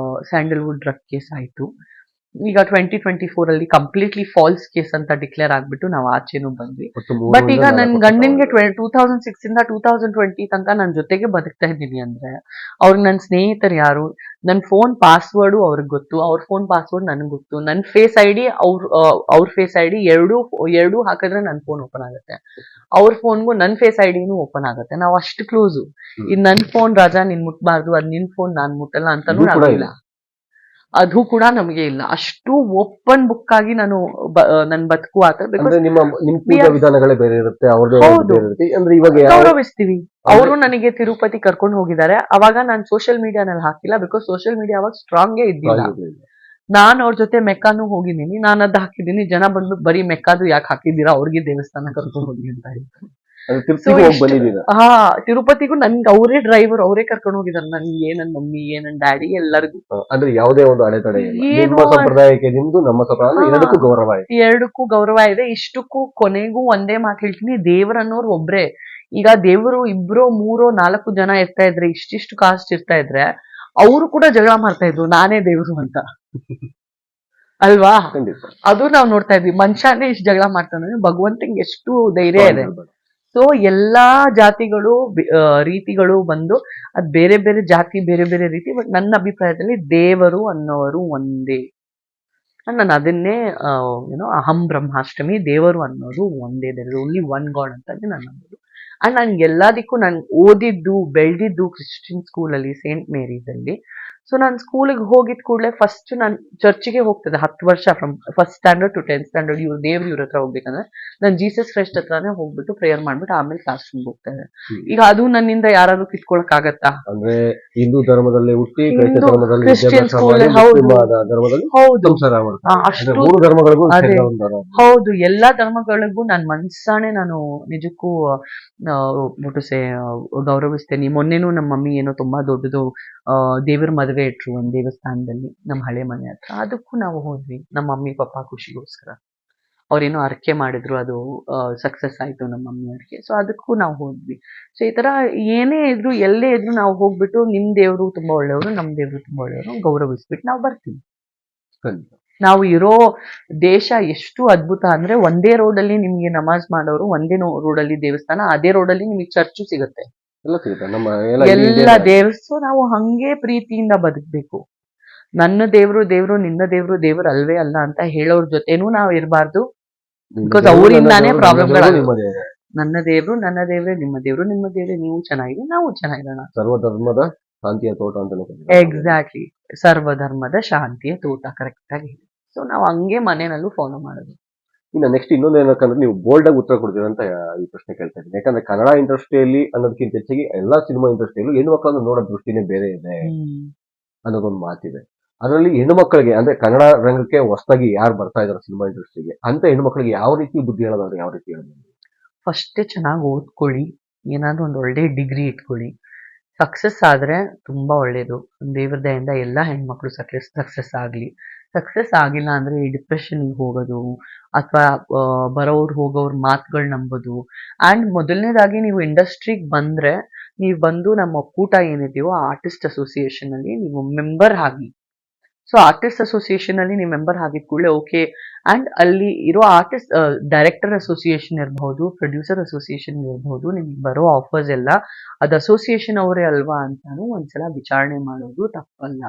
Sandalwood drug case ಆಯ್ತು. ಈಗ 2024 ಅಲ್ಲಿ ಕಂಪ್ಲೀಟ್ಲಿ ಫಾಲ್ಸ್ ಕೇಸ್ ಅಂತ ಡಿಕ್ಲೇರ್ ಆಗ್ಬಿಟ್ಟು ನಾವು ಆಚೆನೂ ಬಂದ್ವಿ. ಬಟ್ ಈಗ ನನ್ ಗಂಡನ್ಗೆ 2006 ಇಂದ 2020 ತನಕ ನನ್ನ ಜೊತೆಗೆ ಬದುಕ್ತಾ ಇದ್ದೀನಿ ಅಂದ್ರೆ ಅವ್ರಿಗೆ ನನ್ನ ಸ್ನೇಹಿತರು ಯಾರು, ನನ್ನ ಫೋನ್ ಪಾಸ್ವರ್ಡು ಅವ್ರಿಗೆ ಗೊತ್ತು, ಅವ್ರ ಫೋನ್ ಪಾಸ್ವರ್ಡ್ ನನಗೆ ಗೊತ್ತು, ನನ್ನ ಫೇಸ್ ಐ ಡಿ ಅವ್ರ ಫೇಸ್ ಐ ಡಿ ಎರಡೂ ಹಾಕಿದ್ರೆ ನನ್ನ ಫೋನ್ ಓಪನ್ ಆಗುತ್ತೆ, ಅವ್ರ ಫೋನ್ಗೂ ನನ್ನ ಫೇಸ್ ಐ ಡಿನೂ ಓಪನ್ ಆಗುತ್ತೆ. ನಾವು ಅಷ್ಟು ಕ್ಲೋಸು. ಇದು ನನ್ನ ಫೋನ್ ರಾಜಾ ನೀನ್ ಮುಟ್ಬಾರ್ದು, ಅದ್ ನಿನ್ ಫೋನ್ ನಾನ್ ಮುಟ್ಟಲ್ಲ ಅಂತಾನೂ ನಾವಿಲ್ಲ. ಅದು ಕೂಡ ನಮಗೆ ಇಲ್ಲ. ಅಷ್ಟು ಓಪನ್ ಬುಕ್ ಆಗಿ ನಾನು ನನ್ ಬದುಕು ಆತ. ನಿಮ್ ಪೂಜಾ ವಿಧಾನಗಳೇ ಬೇರೆ ಇರುತ್ತೆ, ಹೌದು, ಅಂದ್ರೆ ಇವಾಗ ಗೌರವಿಸ್ತೀವಿ. ಅವರು ನನಗೆ ತಿರುಪತಿ ಕರ್ಕೊಂಡು ಹೋಗಿದ್ದಾರೆ. ಅವಾಗ ನಾನು ಸೋಷಿಯಲ್ ಮೀಡಿಯಾನಲ್ಲಿ ಹಾಕಿಲ್ಲ, ಬಿಕಾಸ್ ಸೋಷಿಯಲ್ ಮೀಡಿಯಾ ಅವಾಗ ಸ್ಟ್ರಾಂಗೇ ಇದ್ದಿಲ್ಲ. ನಾನು ಅವ್ರ ಜೊತೆ ಮೆಕ್ಕಾನು ಹೋಗಿದ್ದೀನಿ, ನಾನು ಅದ್ ಹಾಕಿದ್ದೀನಿ. ಜನ ಬಂದು ಬರೀ ಮೆಕ್ಕಾದು ಯಾಕೆ ಹಾಕಿದ್ದೀರಾ, ಅವ್ರಿಗೆ ದೇವಸ್ಥಾನ ಕರ್ಕೊಂಡು ಹೋಗಿ ಅಂತ ಹೇಳ್ತಾರೆ. ತಿರುಪತಿಗೂ ನನ್ಗೆ ಅವರೇ ಡ್ರೈವರ್, ಅವರೇ ಕರ್ಕೊಂಡು ಹೋಗಿದ್ದಾರೆ. ನನ್ಗೆ ನನ್ ಮಮ್ಮಿ ನನ್ ಡ್ಯಾಡಿ ಎಲ್ಲರಿಗೂ. ಅಂದ್ರೆ ಯಾವುದೇ ಒಂದು ಅಡೆತಡೆ ಇಲ್ಲ. ನಿಮ್ಮ ಸಂಪ್ರದಾಯಕ್ಕೆ ನಿಮ್ದು, ನಮ್ಮ ಸಂಪ್ರದಾಯ ಎರಡಕ್ಕೂ ಗೌರವ ಇದೆ. ಎರಡಕ್ಕೂ ಗೌರವ ಇದೆ. ಇಷ್ಟಕ್ಕೂ ಕೊನೆಗೂ ಒಂದೇ ಮಾತು ಹೇಳ್ತೀನಿ, ದೇವರನ್ನೋರು ಒಬ್ರೆ. ಈಗ ದೇವರು 2, 3, 4 ಜನ ಇರ್ತಾ ಇದ್ರೆ, ಇಷ್ಟಿಷ್ಟು ಕಾಸ್ಟ್ ಇರ್ತಾ ಇದ್ರೆ, ಅವರು ಕೂಡ ಜಗಳ ಮಾಡ್ತಾ ಇದ್ರು ನಾನೇ ದೇವರು ಅಂತ ಅಲ್ವಾ. ಅದು ನಾವು ನೋಡ್ತಾ ಇದ್ವಿ. ಮನುಷ್ಯನೇ ಇಷ್ಟು ಜಗಳ ಮಾಡ್ತಾನೆ, ಭಗವಂತಂಗೆ ಎಷ್ಟು ಧೈರ್ಯ ಇದೆ. ಸೊ ಎಲ್ಲಾ ಜಾತಿಗಳು ರೀತಿಗಳು ಬಂದು ಅದ್ ಬೇರೆ ಬೇರೆ ಜಾತಿ, ಬೇರೆ ಬೇರೆ ರೀತಿ. ಬಟ್ ನನ್ನ ಅಭಿಪ್ರಾಯದಲ್ಲಿ ದೇವರು ಅನ್ನೋರು ಒಂದೇ. ನಾನು ಅದನ್ನೇ ಏನೋ ಅಹಂ ಬ್ರಹ್ಮಾಷ್ಟಮಿ, ದೇವರು ಅನ್ನೋದು ಒಂದೇ, there is only one God ಅಂತ ನಾನು ನಂಬೋದು. ಅಂಡ್ ನಾನು ಎಲ್ಲದಕ್ಕೂ ನಾನು ಓದಿದ್ದು ಬೆಳೆದಿದ್ದು ಕ್ರಿಶ್ಚಿಯನ್ ಸ್ಕೂಲಲ್ಲಿ, ಸೇಂಟ್ ಮೇರೀಸ್ ಅಲ್ಲಿ. ಸೊ ನಾನು ಸ್ಕೂಲಿಗೆ ಹೋಗಿದ್ ಕೂಡಲೇ ಫಸ್ಟ್ ನಾನು ಚರ್ಚಿಗೆ ಹೋಗ್ತದೆ 10 ವರ್ಷ, from first standard to 10th standard. ಇವ್ರ ಹತ್ರ ಹೋಗ್ಬೇಕಂದ್ರೆ ನಾನು ಜೀಸಸ್ ಕ್ರೈಸ್ಟ್ ಹತ್ರನೇ ಹೋಗ್ಬಿಟ್ಟು ಪ್ರೇಯರ್ ಮಾಡ್ಬಿಟ್ಟು ಆಮೇಲೆ ಕ್ಲಾಸ್ ರೂಮ್ಗೆ ಹೋಗ್ತಾ ಇದ್ದೆ. ಈಗ ಅದು ನನ್ನಿಂದ ಯಾರಾದ್ರೂ ಕಿತ್ಕೊಳಕ್ ಆಗತ್ತಾ? ಅಂದ್ರೆ ಹಿಂದೂ ಧರ್ಮದಲ್ಲಿ ಹುಟ್ಟಿ ಕ್ರಿಶ್ಚಿಯನ್ ಸ್ಕೂಲ್, ಹೌದು, ಎಲ್ಲಾ ಧರ್ಮಗಳಿಗೂ ನಾನು ಮನ್ಸಾನೆ ನಾನು ನಿಜಕ್ಕೂ ಗೌರವಿಸ್ತೇನೆ. ಮೊನ್ನೆನೂ ನಮ್ಮ ಮಮ್ಮಿ ಏನೋ ತುಂಬಾ ದೊಡ್ಡದು ದೇವರ ಮದುವೆ ಇಟ್ರು ಒಂದ್ ದೇವಸ್ಥಾನದಲ್ಲಿ ನಮ್ಮ ಹಳೆ ಮನೆ ಹತ್ರ. ಅದಕ್ಕೂ ನಾವು ಹೋದ್ವಿ ನಮ್ಮ ಮಮ್ಮಿ ಪಪ್ಪ ಖುಷಿಗೋಸ್ಕರ. ಅವ್ರೇನೋ ಅರ್ಕೆ ಮಾಡಿದ್ರು, ಅದು ಸಕ್ಸಸ್ ಆಯ್ತು ನಮ್ಮ ಮಮ್ಮಿ ಅರ್ಕೆ. ಸೊ ಅದಕ್ಕೂ ನಾವು ಹೋದ್ವಿ. ಸೊ ಈ ತರ ಏನೇ ಇದ್ರು, ಎಲ್ಲೇ ಇದ್ರು ನಾವು ಹೋಗ್ಬಿಟ್ಟು ನಿಮ್ ದೇವ್ರು ತುಂಬಾ ಒಳ್ಳೆಯವರು, ನಮ್ ದೇವ್ರು ತುಂಬಾ ಒಳ್ಳೆಯವರು ಗೌರವಿಸ್ಬಿಟ್ಟು ನಾವು ಬರ್ತೀವಿ. ನಾವು ಇರೋ ದೇಶ ಎಷ್ಟು ಅದ್ಭುತ ಅಂದ್ರೆ, ಒಂದೇ ರೋಡಲ್ಲಿ ನಿಮ್ಗೆ ನಮಾಜ್ ಮಾಡೋರು, ಒಂದೇ ರೋಡಲ್ಲಿ ದೇವಸ್ಥಾನ, ಅದೇ ರೋಡಲ್ಲಿ ನಿಮಗೆ ಚರ್ಚು ಸಿಗುತ್ತೆ, ಎಲ್ಲ ದೇವಸ್ಥಾನ. ನಾವು ಹಂಗೆ ಪ್ರೀತಿಯಿಂದ ಬದುಕ್ಬೇಕು. ನನ್ನ ದೇವ್ರು ದೇವ್ರು, ನಿನ್ನ ದೇವ್ರು ದೇವ್ರು ಅಲ್ವೇ ಅಲ್ಲ ಅಂತ ಹೇಳೋರ್ ಜೊತೆನೂ ನಾವ್ ಇರಬಾರ್ದು. ಬಿಕಾಸ್ ಅವರಿಂದಾನೇ ಪ್ರಾಬ್ಲಮ್ಗಳು. ನನ್ನ ದೇವ್ರು ನನ್ನ ದೇವ್ರೆ, ನಿಮ್ಮ ದೇವ್ರು ನಿಮ್ಮ ದೇವ್ರೆ, ನೀವು ಚೆನ್ನಾಗಿದೆ ನಾವು ಚೆನ್ನಾಗಿರೋಣ. ಸರ್ವಧರ್ಮದ ಶಾಂತಿಯ ತೋಟ ಅಂತ. ಎಕ್ಸಾಕ್ಟ್ಲಿ, ಸರ್ವಧರ್ಮದ ಶಾಂತಿಯ ತೋಟ, ಕರೆಕ್ಟ್ ಆಗಿ. ಸೊ ನಾವು ಹಂಗೆ ಮನೆಯಲ್ಲೂ ಫಾಲೋ ಮಾಡೋದು. ಇನ್ನು ನೆಕ್ಸ್ಟ್ ಇನ್ನೊಂದು ಏನಕ್ಕಂದ್ರೆ, ನೀವು ಬೋಲ್ಡ್ ಆಗಿ ಉತ್ತರ ಕೊಡ್ತೀರ ಅಂತ ಈ ಪ್ರಶ್ನೆ ಕೇಳ್ತಾ ಇದ್ದೀನಿ. ಯಾಕಂದ್ರೆ ಕನ್ನಡ ಇಂಡಸ್ಟ್ರಿಯಲ್ಲಿ ಅನ್ನೋದಕ್ಕಿಂತ ಹೆಚ್ಚಾಗಿ ಎಲ್ಲಾ ಸಿನಿಮಾ ಇಂಡಸ್ಟ್ರಿಯಲ್ಲೂ ಹೆಣ್ಣು ಮಕ್ಕಳನ್ನು ನೋಡೋ ದೃಷ್ಟಿನೇ ಬೇರೆ ಇದೆ ಅನ್ನೋದೊಂದು ಮಾತಿದೆ. ಅದರಲ್ಲಿ ಹೆಣ್ಣು ಮಕ್ಕಳಿಗೆ, ಅಂದ್ರೆ ಕನ್ನಡ ರಂಗಕ್ಕೆ ಹೊಸದಾಗಿ ಯಾರು ಬರ್ತಾ ಇದಾರೆ ಸಿನಿಮಾ ಇಂಡಸ್ಟ್ರಿಗೆ, ಅಂತ ಹೆಣ್ಣು ಮಕ್ಕಳಿಗೆ ಯಾವ ರೀತಿ ಬುದ್ಧಿ ಹೇಳೋದಾದ್ರೆ ಯಾವ ರೀತಿ ಹೇಳೋದು? ಫಸ್ಟ್ ಚೆನ್ನಾಗಿ ಓದ್ಕೊಳ್ಳಿ, ಏನಾದ್ರೂ ಒಂದು ಒಳ್ಳೆ ಡಿಗ್ರಿ ಇಟ್ಕೊಳ್ಳಿ. ಸಕ್ಸಸ್ ಆದ್ರೆ ತುಂಬಾ ಒಳ್ಳೇದು. ದೇವ್ರ ದಯೆಯಿಂದ ಎಲ್ಲ ಹೆಣ್ಮಕ್ಳು ಸಕ್ಸಸ್ ಆಗ್ಲಿ. ಸಕ್ಸಸ್ ಆಗಿಲ್ಲ ಅಂದ್ರೆ ಈ ಡಿಪ್ರೆಷನ್ಗೆ ಹೋಗೋದು ಅಥವಾ ಬರೋರು ಹೋಗೋರ್ ಮಾತುಗಳು ನಂಬೋದು. ಅಂಡ್ ಮೊದಲನೇದಾಗಿ ನೀವು ಇಂಡಸ್ಟ್ರಿಗೆ ಬಂದ್ರೆ ನೀವು ಬಂದು ನಮ್ಮ ಒಕ್ಕೂಟ ಏನಿದೆಯೋ ಆರ್ಟಿಸ್ಟ್ ಅಸೋಸಿಯೇಷನ್ ಅಲ್ಲಿ ನೀವು ಮೆಂಬರ್ ಆಗಿ. ಸೊ ಆರ್ಟಿಸ್ಟ್ ಅಸೋಸಿಯೇಷನ್ ಅಲ್ಲಿ ನೀವು ಮೆಂಬರ್ ಆಗಿದ ಕೂಡಲೇ ಓಕೆ. ಅಂಡ್ ಅಲ್ಲಿ ಇರೋ ಆರ್ಟಿಸ್ಟ್ ಡೈರೆಕ್ಟರ್ ಅಸೋಸಿಯೇಷನ್ ಇರಬಹುದು, ಪ್ರೊಡ್ಯೂಸರ್ ಅಸೋಸಿಯೇಷನ್ ಇರಬಹುದು, ನಿಮ್ಗೆ ಬರೋ ಆಫರ್ಸ್ ಎಲ್ಲ ಅದು ಅಸೋಸಿಯೇಷನ್ ಅವರೇ ಅಲ್ವಾ ಅಂತಾನು ಒಂದ್ಸಲ ವಿಚಾರಣೆ ಮಾಡೋದು ತಪ್ಪಲ್ಲ.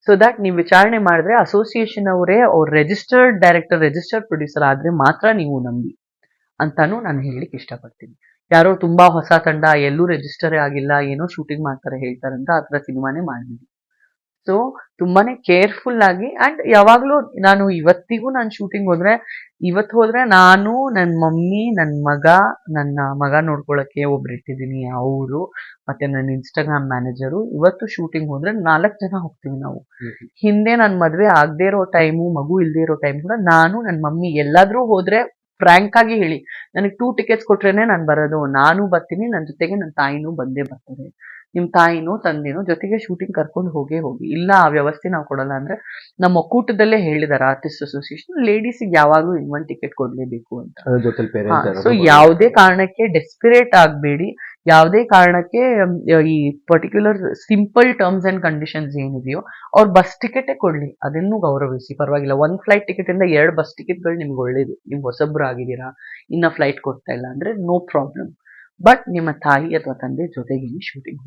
ಸೊ ದಟ್ ನೀವು ವಿಚಾರಣೆ ಮಾಡಿದ್ರೆ ಅಸೋಸಿಯೇಷನ್ ಅವರೇ ಅವ್ರ ರಿಜಿಸ್ಟರ್ಡ್ ಡೈರೆಕ್ಟರ್, ರಿಜಿಸ್ಟರ್ಡ್ ಪ್ರೊಡ್ಯೂಸರ್ ಆದ್ರೆ ಮಾತ್ರ ನೀವು ನಂಬಿ ಅಂತಾನು ನಾನು ಹೇಳಲಿಕ್ಕೆ ಇಷ್ಟಪಡ್ತೀನಿ. ಯಾರೋ ತುಂಬಾ ಹೊಸ ತಂಡ ಎಲ್ಲೂ ರಿಜಿಸ್ಟರೇ ಆಗಿಲ್ಲ, ಏನೋ ಶೂಟಿಂಗ್ ಮಾಡ್ತಾರೆ ಹೇಳ್ತಾರೆ ಅಂತ ಆ ಥರ ಸಿನಿಮಾನೇ ಮಾಡಬೇಡಿ. ಸೊ ತುಂಬಾನೇ ಕೇರ್ಫುಲ್ ಆಗಿ. ಅಂಡ್ ಯಾವಾಗ್ಲೂ ನಾನು ಇವತ್ತಿಗೂ ನಾನು ಶೂಟಿಂಗ್ ಹೋದ್ರೆ ನಾನು, ನನ್ನ ಮಮ್ಮಿ, ನನ್ನ ಮಗ ನೋಡ್ಕೊಳಕ್ಕೆ ಒಬ್ರು ಇಟ್ಟಿದ್ದೀನಿ ಅವರು, ಮತ್ತೆ ನನ್ನ ಇನ್ಸ್ಟಾಗ್ರಾಮ್ ಮ್ಯಾನೇಜರು. ಇವತ್ತು ಶೂಟಿಂಗ್ ಹೋದ್ರೆ 4 ಜನ ಹೋಗ್ತೀವಿ ನಾವು. ಹಿಂದೆ ನನ್ನ ಮದ್ವೆ ಆಗದೆ ಇರೋ ಟೈಮು, ಮಗು ಇಲ್ದೇ ಇರೋ ಟೈಮ್ ಕೂಡ ನಾನು, ನನ್ನ ಮಮ್ಮಿ ಎಲ್ಲಾದ್ರೂ ಹೋದ್ರೆ ಫ್ರಾಂಕ್ ಆಗಿ ಹೇಳಿ, ನನಗೆ 2 ಟಿಕೆಟ್ಸ್ ಕೊಟ್ರೇನೆ ನಾನು ಬರೋದು, ನಾನು ಬರ್ತೀನಿ, ನನ್ನ ಜೊತೆಗೆ ನನ್ನ ತಾಯಿನೂ ಬಂದೇ ಬರ್ತಾರೆ. ನಿಮ್ ತಾಯಿನೋ ತಂದೆನೋ ಜೊತೆಗೆ ಶೂಟಿಂಗ್ ಕರ್ಕೊಂಡು ಹೋಗಿ. ಇಲ್ಲ ಆ ವ್ಯವಸ್ಥೆ ನಾವು ಕೊಡಲ್ಲ ಅಂದ್ರೆ ನಮ್ಮ ಒಕ್ಕೂಟದಲ್ಲೇ ಹೇಳಿದಾರೆ ಆರ್ಟಿಸ್ಟ್ ಅಸೋಸಿಯೇಷನ್ ಲೇಡೀಸಿಗೆ ಯಾವಾಗ್ಲೂ 1 ಟಿಕೆಟ್ ಕೊಡ್ಲೇಬೇಕು ಅಂತ. ಸೊ ಯಾವುದೇ ಕಾರಣಕ್ಕೆ ಡೆಸ್ಪಿರೇಟ್ ಆಗಬೇಡಿ. ಯಾವುದೇ ಕಾರಣಕ್ಕೆ ಈ particular simple terms and conditions ಏನಿದೆಯೋ ಅವ್ರು ಬಸ್ ಟಿಕೆಟೇ ಕೊಡ್ಲಿ, ಅದನ್ನು ಗೌರವಿಸಿ, ಪರವಾಗಿಲ್ಲ. 1 ಫ್ಲೈಟ್ ಟಿಕೆಟ್ ಇಂದ 2 ಬಸ್ ಟಿಕೆಟ್ಗಳು ನಿಮ್ಗೆ ಒಳ್ಳೇದು. ನೀವು ಹೊಸಬ್ರು ಆಗಿದ್ದೀರಾ, ಇನ್ನ ಫ್ಲೈಟ್ ಕೊಡ್ತಾ ಇಲ್ಲ ಅಂದ್ರೆ ನೋ ಪ್ರಾಬ್ಲಮ್. ಬಟ್ ನಿಮ್ಮ ತಾಯಿ ಅಥವಾ ತಂದೆ ಜೊತೆಗೆ ಶೂಟಿಂಗ್.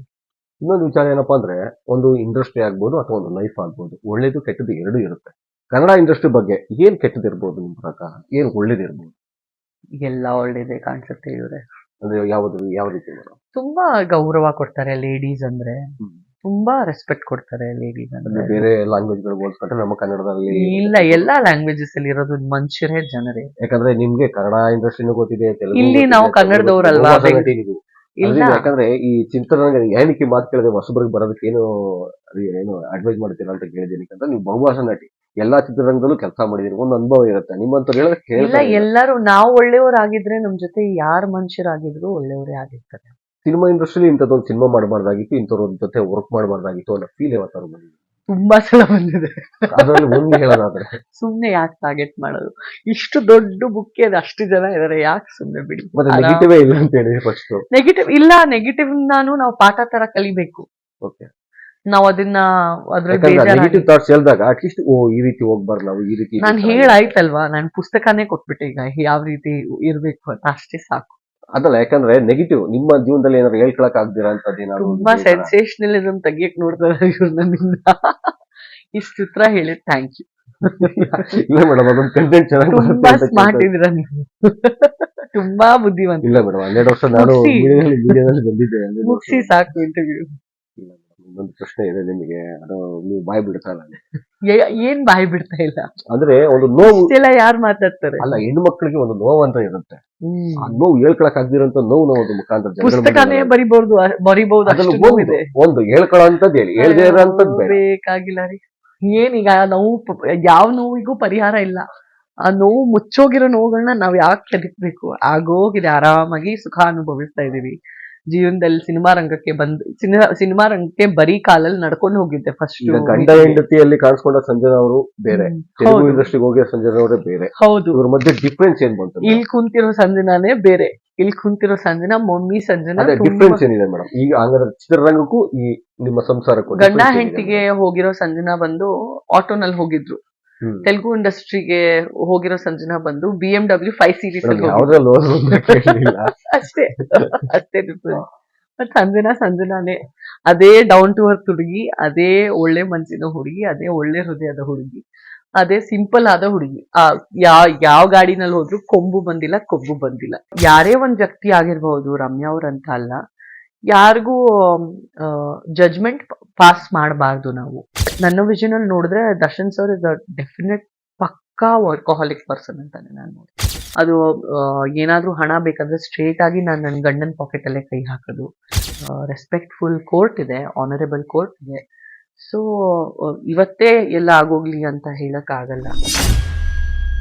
ಇನ್ನೊಂದು ವಿಚಾರ ಏನಪ್ಪಾ ಅಂದ್ರೆ, ಒಂದು ಇಂಡಸ್ಟ್ರಿ ಆಗ್ಬೋದು ಅಥವಾ ಒಂದು ಲೈಫ್ ಆಗ್ಬೋದು, ಒಳ್ಳೇದು ಕೆಟ್ಟದ್ದು ಎರಡೂ ಇರುತ್ತೆ. ಕನ್ನಡ ಇಂಡಸ್ಟ್ರಿ ಬಗ್ಗೆ ಏನ್ ಕೆಟ್ಟದಿರ್ಬೋದು ನಿಮ್ ಪ್ರಕಾರ, ಏನ್ ಒಳ್ಳೇದಿರ್ಬೋದು? ಎಲ್ಲ ಒಳ್ಳೇದೇ ಕಾಣಿಸುತ್ತೆ ಇವ್ರೆ. ಅಂದ್ರೆ ಯಾವ ರೀತಿ ಮೇಡಮ್? ತುಂಬಾ ಗೌರವ ಕೊಡ್ತಾರೆ ಲೇಡೀಸ್ ಅಂದ್ರೆ, ತುಂಬಾ ರೆಸ್ಪೆಕ್ಟ್ ಕೊಡ್ತಾರೆ ಲೇಡೀಸ್ ಅಂದ್ರೆ. ಬೇರೆ ಲ್ಯಾಂಗ್ವೇಜ್ ಗಳು ಹೋಲಿಸ್ಕೊಂಡ್ರೆ ನಮ್ಮ ಕನ್ನಡದಲ್ಲಿ ಇಲ್ಲ, ಎಲ್ಲಾ ಲ್ಯಾಂಗ್ವೇಜಸ್ ಅಲ್ಲಿ ಇರೋದು ಮನುಷ್ಯರೇ, ಜನರೇ. ಯಾಕಂದ್ರೆ ನಿಮ್ಗೆ ಕನ್ನಡ ಇಂಡಸ್ಟ್ರಿನೂ ಗೊತ್ತಿದೆ, ಇಲ್ಲಿ ನಾವು ಕನ್ನಡದವ್ರಲ್ವಾ? ಇಲ್ಲ, ಯಾಕಂದ್ರೆ ಈ ಚಿತ್ರರಂಗ ಏನಕ್ಕೆ ಮಾತು ಕೇಳಿದ್ರೆ ಹೊಸಬರಿಗೆ ಬರೋದಕ್ಕೆ ಏನು ಅಡ್ವೈಸ್ ಮಾಡ್ತೀರಾ ಅಂತ ಕೇಳಿದೀನಿ. ಯಾಕಂದ್ರೆ ನೀವು ಬಹುಭಾಷಾ ನಟಿ, ಎಲ್ಲಾ ಚಿತ್ರರಂಗದಲ್ಲೂ ಕೆಲಸ ಮಾಡಿದೀರಿ, ಒಂದು ಅನುಭವ ಇರುತ್ತೆ ನಿಮ್ಮಂತ ಹೇಳೋದಕ್ಕೆ. ಇಲ್ಲ, ಎಲ್ಲರೂ ನಾವು ಒಳ್ಳೆಯವರಾಗಿದ್ರೆ ನಮ್ ಜೊತೆ ಯಾರು ಮನುಷ್ಯರಾಗಿದ್ರು ಒಳ್ಳೆಯವರೇ ಆಗಿರ್ತಾರೆ. ಸಿನಿಮಾ ಇಂಡಸ್ಟ್ರಿಲಿ ಇಂಥದ್ದೊಂದು ಸಿನಿಮಾ ಮಾಡಬಾರ್ದಾಗಿತ್ತು, ಇಂಥವ್ರ ಜೊತೆ ವರ್ಕ್ ಮಾಡಬಾರ್ದಾಗಿತ್ತು ಅನ್ನೋ ಫೀಲ್ ಯಾವತ್ತಾರು ಬಂದಿದೆ? ತುಂಬಾ ಸಲ ಬಂದಿದೆ. ಅದರಲ್ಲಿ ಒಂದು ಹೇಳೋದಾದ್ರೆ ಸುಮ್ನೆ ಯಾಕೆ ಟಾರ್ಗೆಟ್ ಮಾಡೋದು? ಇಷ್ಟು ದೊಡ್ಡ ಬುಕ್ ಇದೆ, ಅಷ್ಟು ಜನ ಇದಾರೆ, ಯಾಕೆ ಸುಮ್ನೆ ಬಿಡಿ. ಮತ್ತೆ ನೆಗೆಟಿವ್ ಇಲ್ಲ ಅಂತ ಹೇಳಿ ಫಸ್ಟ್. ನೆಗೆಟಿವ್ ಇಲ್ಲ, ನೆಗೆಟಿವ್ ನಾವು ಪಾಠ ತರ ಕಲಿಬೇಕು. ಓಕೆ, ನಾವು ಅದನ್ನ ಅದ್ರಲ್ಲಿ ನೆಗೆಟಿವ್ ಥಾಟ್ಸ್ ಹೇಳಿದಾಗ ಅಟ್ಲೀಸ್ಟ್ ಈ ರೀತಿ ಹೋಗ್ಬಾರ್ದು ನಾವು, ಈ ರೀತಿ. ನಾನು ಹೇಳಾಯ್ತಲ್ವಾ, ನಾನು ಪುಸ್ತಕನೇ ಕೊಟ್ಬಿಟ್ಟೆ ಈಗ ಯಾವ ರೀತಿ ಇರ್ಬೇಕು ಅಂತ, ಅಷ್ಟೇ ಸಾಕು. ಅದಲ್ಲ, ಯಾಕಂದ್ರೆ ನೆಗೆಟಿವ್ ನಿಮ್ಮ ಜೀವನದಲ್ಲಿ ಏನಾದ್ರು ಹೇಳ್ಕೊಳಕ್ ಆಗ್ದಿರಾ ಅಂತದ್ದು ಏನಾದ್ರು? ತುಂಬಾ ಸೆನ್ಸೇಷನಲಿಸಂ ತೆಗಿಯಕ್ ನೋಡ್ತಾರೆ ಇವ್ರು ನನ್ನಿಂದ. ಇಷ್ಟು ಉತ್ತರ ಹೇಳಿ ಥ್ಯಾಂಕ್ ಯು. ಇಲ್ಲ ಮೇಡಮ್, ಅದೊಂದು ಕಂಟೆಂಟ್ ಚೆನ್ನಾಗಿ ತುಂಬಾ ಸ್ಮಾರ್ಟ್ ಇದೀರ ನೀವು, ತುಂಬಾ ಬುದ್ಧಿವಂತ. ಇಲ್ಲ ಮೇಡಮ್, 12 ವರ್ಷ ನಾನು ಮೀಡಿಯಾದಲ್ಲಿ ಬಂದಿದ್ದೆ. ಮುಗಿಸಿ ಸಾಕು ಇಂಟರ್ವ್ಯೂ. ಇನ್ನೊಂದು ಪ್ರಶ್ನೆ ಇದೆ ನಿಮಗೆ, ಅದು ನೀವು ಬಾಯಿ ಬಿಡ್ತಾ ಇಲ್ಲ. ಏನ್ ಬಾಯಿ ಬಿಡ್ತಾ ಇಲ್ಲ ಅಂದ್ರೆ ಒಂದು ನೋವು ಎಲ್ಲ ಯಾರು ಮಾತಾಡ್ತಾರೆ? ಅಲ್ಲ, ಹೆಣ್ಣು ಮಕ್ಕಳಿಗೆ ಒಂದು ನೋವು ಅಂತ ಇರುತ್ತೆ. ಆ ನೋವು ಹೇಳ್ಕೊಳಕ್ ಆಗ್ದಿರಂತ ನೋವು ಒಂದು ಮುಖಾಂತರ ಪುಸ್ತಕನೇ ಬರಿಬಹುದು. ಒಂದು ಹೇಳ್ಕೊಳ್ಳೋಂಥದ್ದು ಹೇಳಿ, ಹೇಳ್ದೇ ಇರೋಂಥದ್ದು ಬೇಕಾಗಿಲ್ಲ ರೀ. ಏನೀಗ ನೋವು, ಯಾವ ನೋವಿಗೂ ಪರಿಹಾರ ಇಲ್ಲ. ಆ ನೋವು, ಮುಚ್ಚೋಗಿರೋ ನೋವುಗಳನ್ನ ನಾವ್ ಯಾಕೆ ಕೆದಕ್ಬೇಕು? ಆಗೋಗಿದೆ, ಆರಾಮಾಗಿ ಸುಖ ಅನುಭವಿಸ್ತಾ ಇದೀವಿ ಜೀವನದಲ್ಲಿ. ಸಿನಿಮಾ ರಂಗಕ್ಕೆ ಬರೀ ಕಾಲಲ್ಲಿ ನಡ್ಕೊಂಡು ಹೋಗಿದ್ದೆ ಫಸ್ಟ್. ಗಂಡ ಹೆಂಡತಿಯಲ್ಲಿ ಕಾಣಿಸ್ಕೊಂಡ ಸಂಜನಾ ಅವರು ಬೇರೆ, ತೆಲುಗು ಇಂಡಸ್ಟ್ರಿಗೆ ಹೋಗಿರೋ ಸಂಜನಾ ಅವರೇ ಬೇರೆ. ಹೌದು, ಇವ್ರ ಮಧ್ಯೆ ಡಿಫ್ರೆನ್ಸ್ ಏನ್ ಬಂತು? ಇಲ್ಲಿ ಕುಂತಿರೋ ಸಂಜನಾನೇ ಬೇರೆ, ಇಲ್ಲಿ ಕುಂತಿರೋ ಸಂಜನಾ ಮಮ್ಮಿ ಸಂಜನಾ. ಡಿಫ್ರೆನ್ಸ್ ಏನಿದೆ ಮೇಡಮ್ ಈಗ ಹಂಗಾದ್ರೆ ಚಿತ್ರರಂಗಕ್ಕೂ ಈ ನಿಮ್ಮ ಸಂಸಾರಕ್ಕೂ? ಗಂಡ ಹೆಂಡತಿಗೆ ಹೋಗಿರೋ ಸಂಜನಾ ಬಂದು ಆಟೋನಲ್ಲಿ ಹೋಗಿದ್ರು. ತೆಲುಗು ಇಂಡಸ್ಟ್ರಿಗೆ ಹೋಗಿರೋ ಸಂಜನಾ ಬಂದು BMW 5 Series ಅಲ್ಲಿ ಅಷ್ಟೇ ಡಿಫ್ರೆನ್ಸ್. ಬಟ್ ಸಂಜನಾನೇ, ಅದೇ ಡೌನ್ ಟು ಅರ್ತ್ ಹುಡುಗಿ, ಅದೇ ಒಳ್ಳೆ ಮನ್ಸಿನ ಹುಡುಗಿ, ಅದೇ ಒಳ್ಳೆ ಹೃದಯದ ಹುಡುಗಿ, ಅದೇ ಸಿಂಪಲ್ ಆದ ಹುಡುಗಿ. ಯಾವ ಗಾಡಿನಲ್ಲಿ ಹೋದ್ರು ಕೊಂಬು ಬಂದಿಲ್ಲ, ಕೊಬ್ಬು ಬಂದಿಲ್ಲ. ಯಾರೇ ಒಂದ್ ವ್ಯಕ್ತಿ ಆಗಿರ್ಬಹುದು, ರಮ್ಯಾ ಅವ್ರಂತ ಅಲ್ಲ, ಯಾರಿಗೂ ಜಜ್ಮೆಂಟ್ ಪಾಸ್ ಮಾಡಬಾರ್ದು ನಾವು. ನನ್ನ ವಿಷನ್ ಅಲ್ಲಿ ನೋಡಿದ್ರೆ Darshan sir is a definite ಪಕ್ಕಾ ವರ್ಕಹಾಲಿಕ್ ಪರ್ಸನ್ ಅಂತಾನೆ ನಾನು ನೋಡಿ. ಅದು ಏನಾದ್ರೂ ಹಣ ಬೇಕಂದ್ರೆ ಸ್ಟ್ರೇಟ್ ಆಗಿ ನಾನು ನನ್ನ ಗಂಡನ ಪಾಕೆಟ್ ಅಲ್ಲೇ ಕೈ ಹಾಕೋದು. ರೆಸ್ಪೆಕ್ಟ್ಫುಲ್ ಕೋರ್ಟ್ ಇದೆ, ಆನರೇಬಲ್ ಕೋರ್ಟ್ ಇದೆ. ಸೊ ಇವತ್ತೇ ಎಲ್ಲ ಆಗೋಗ್ಲಿ ಅಂತ ಹೇಳಕ್ ಆಗಲ್ಲ.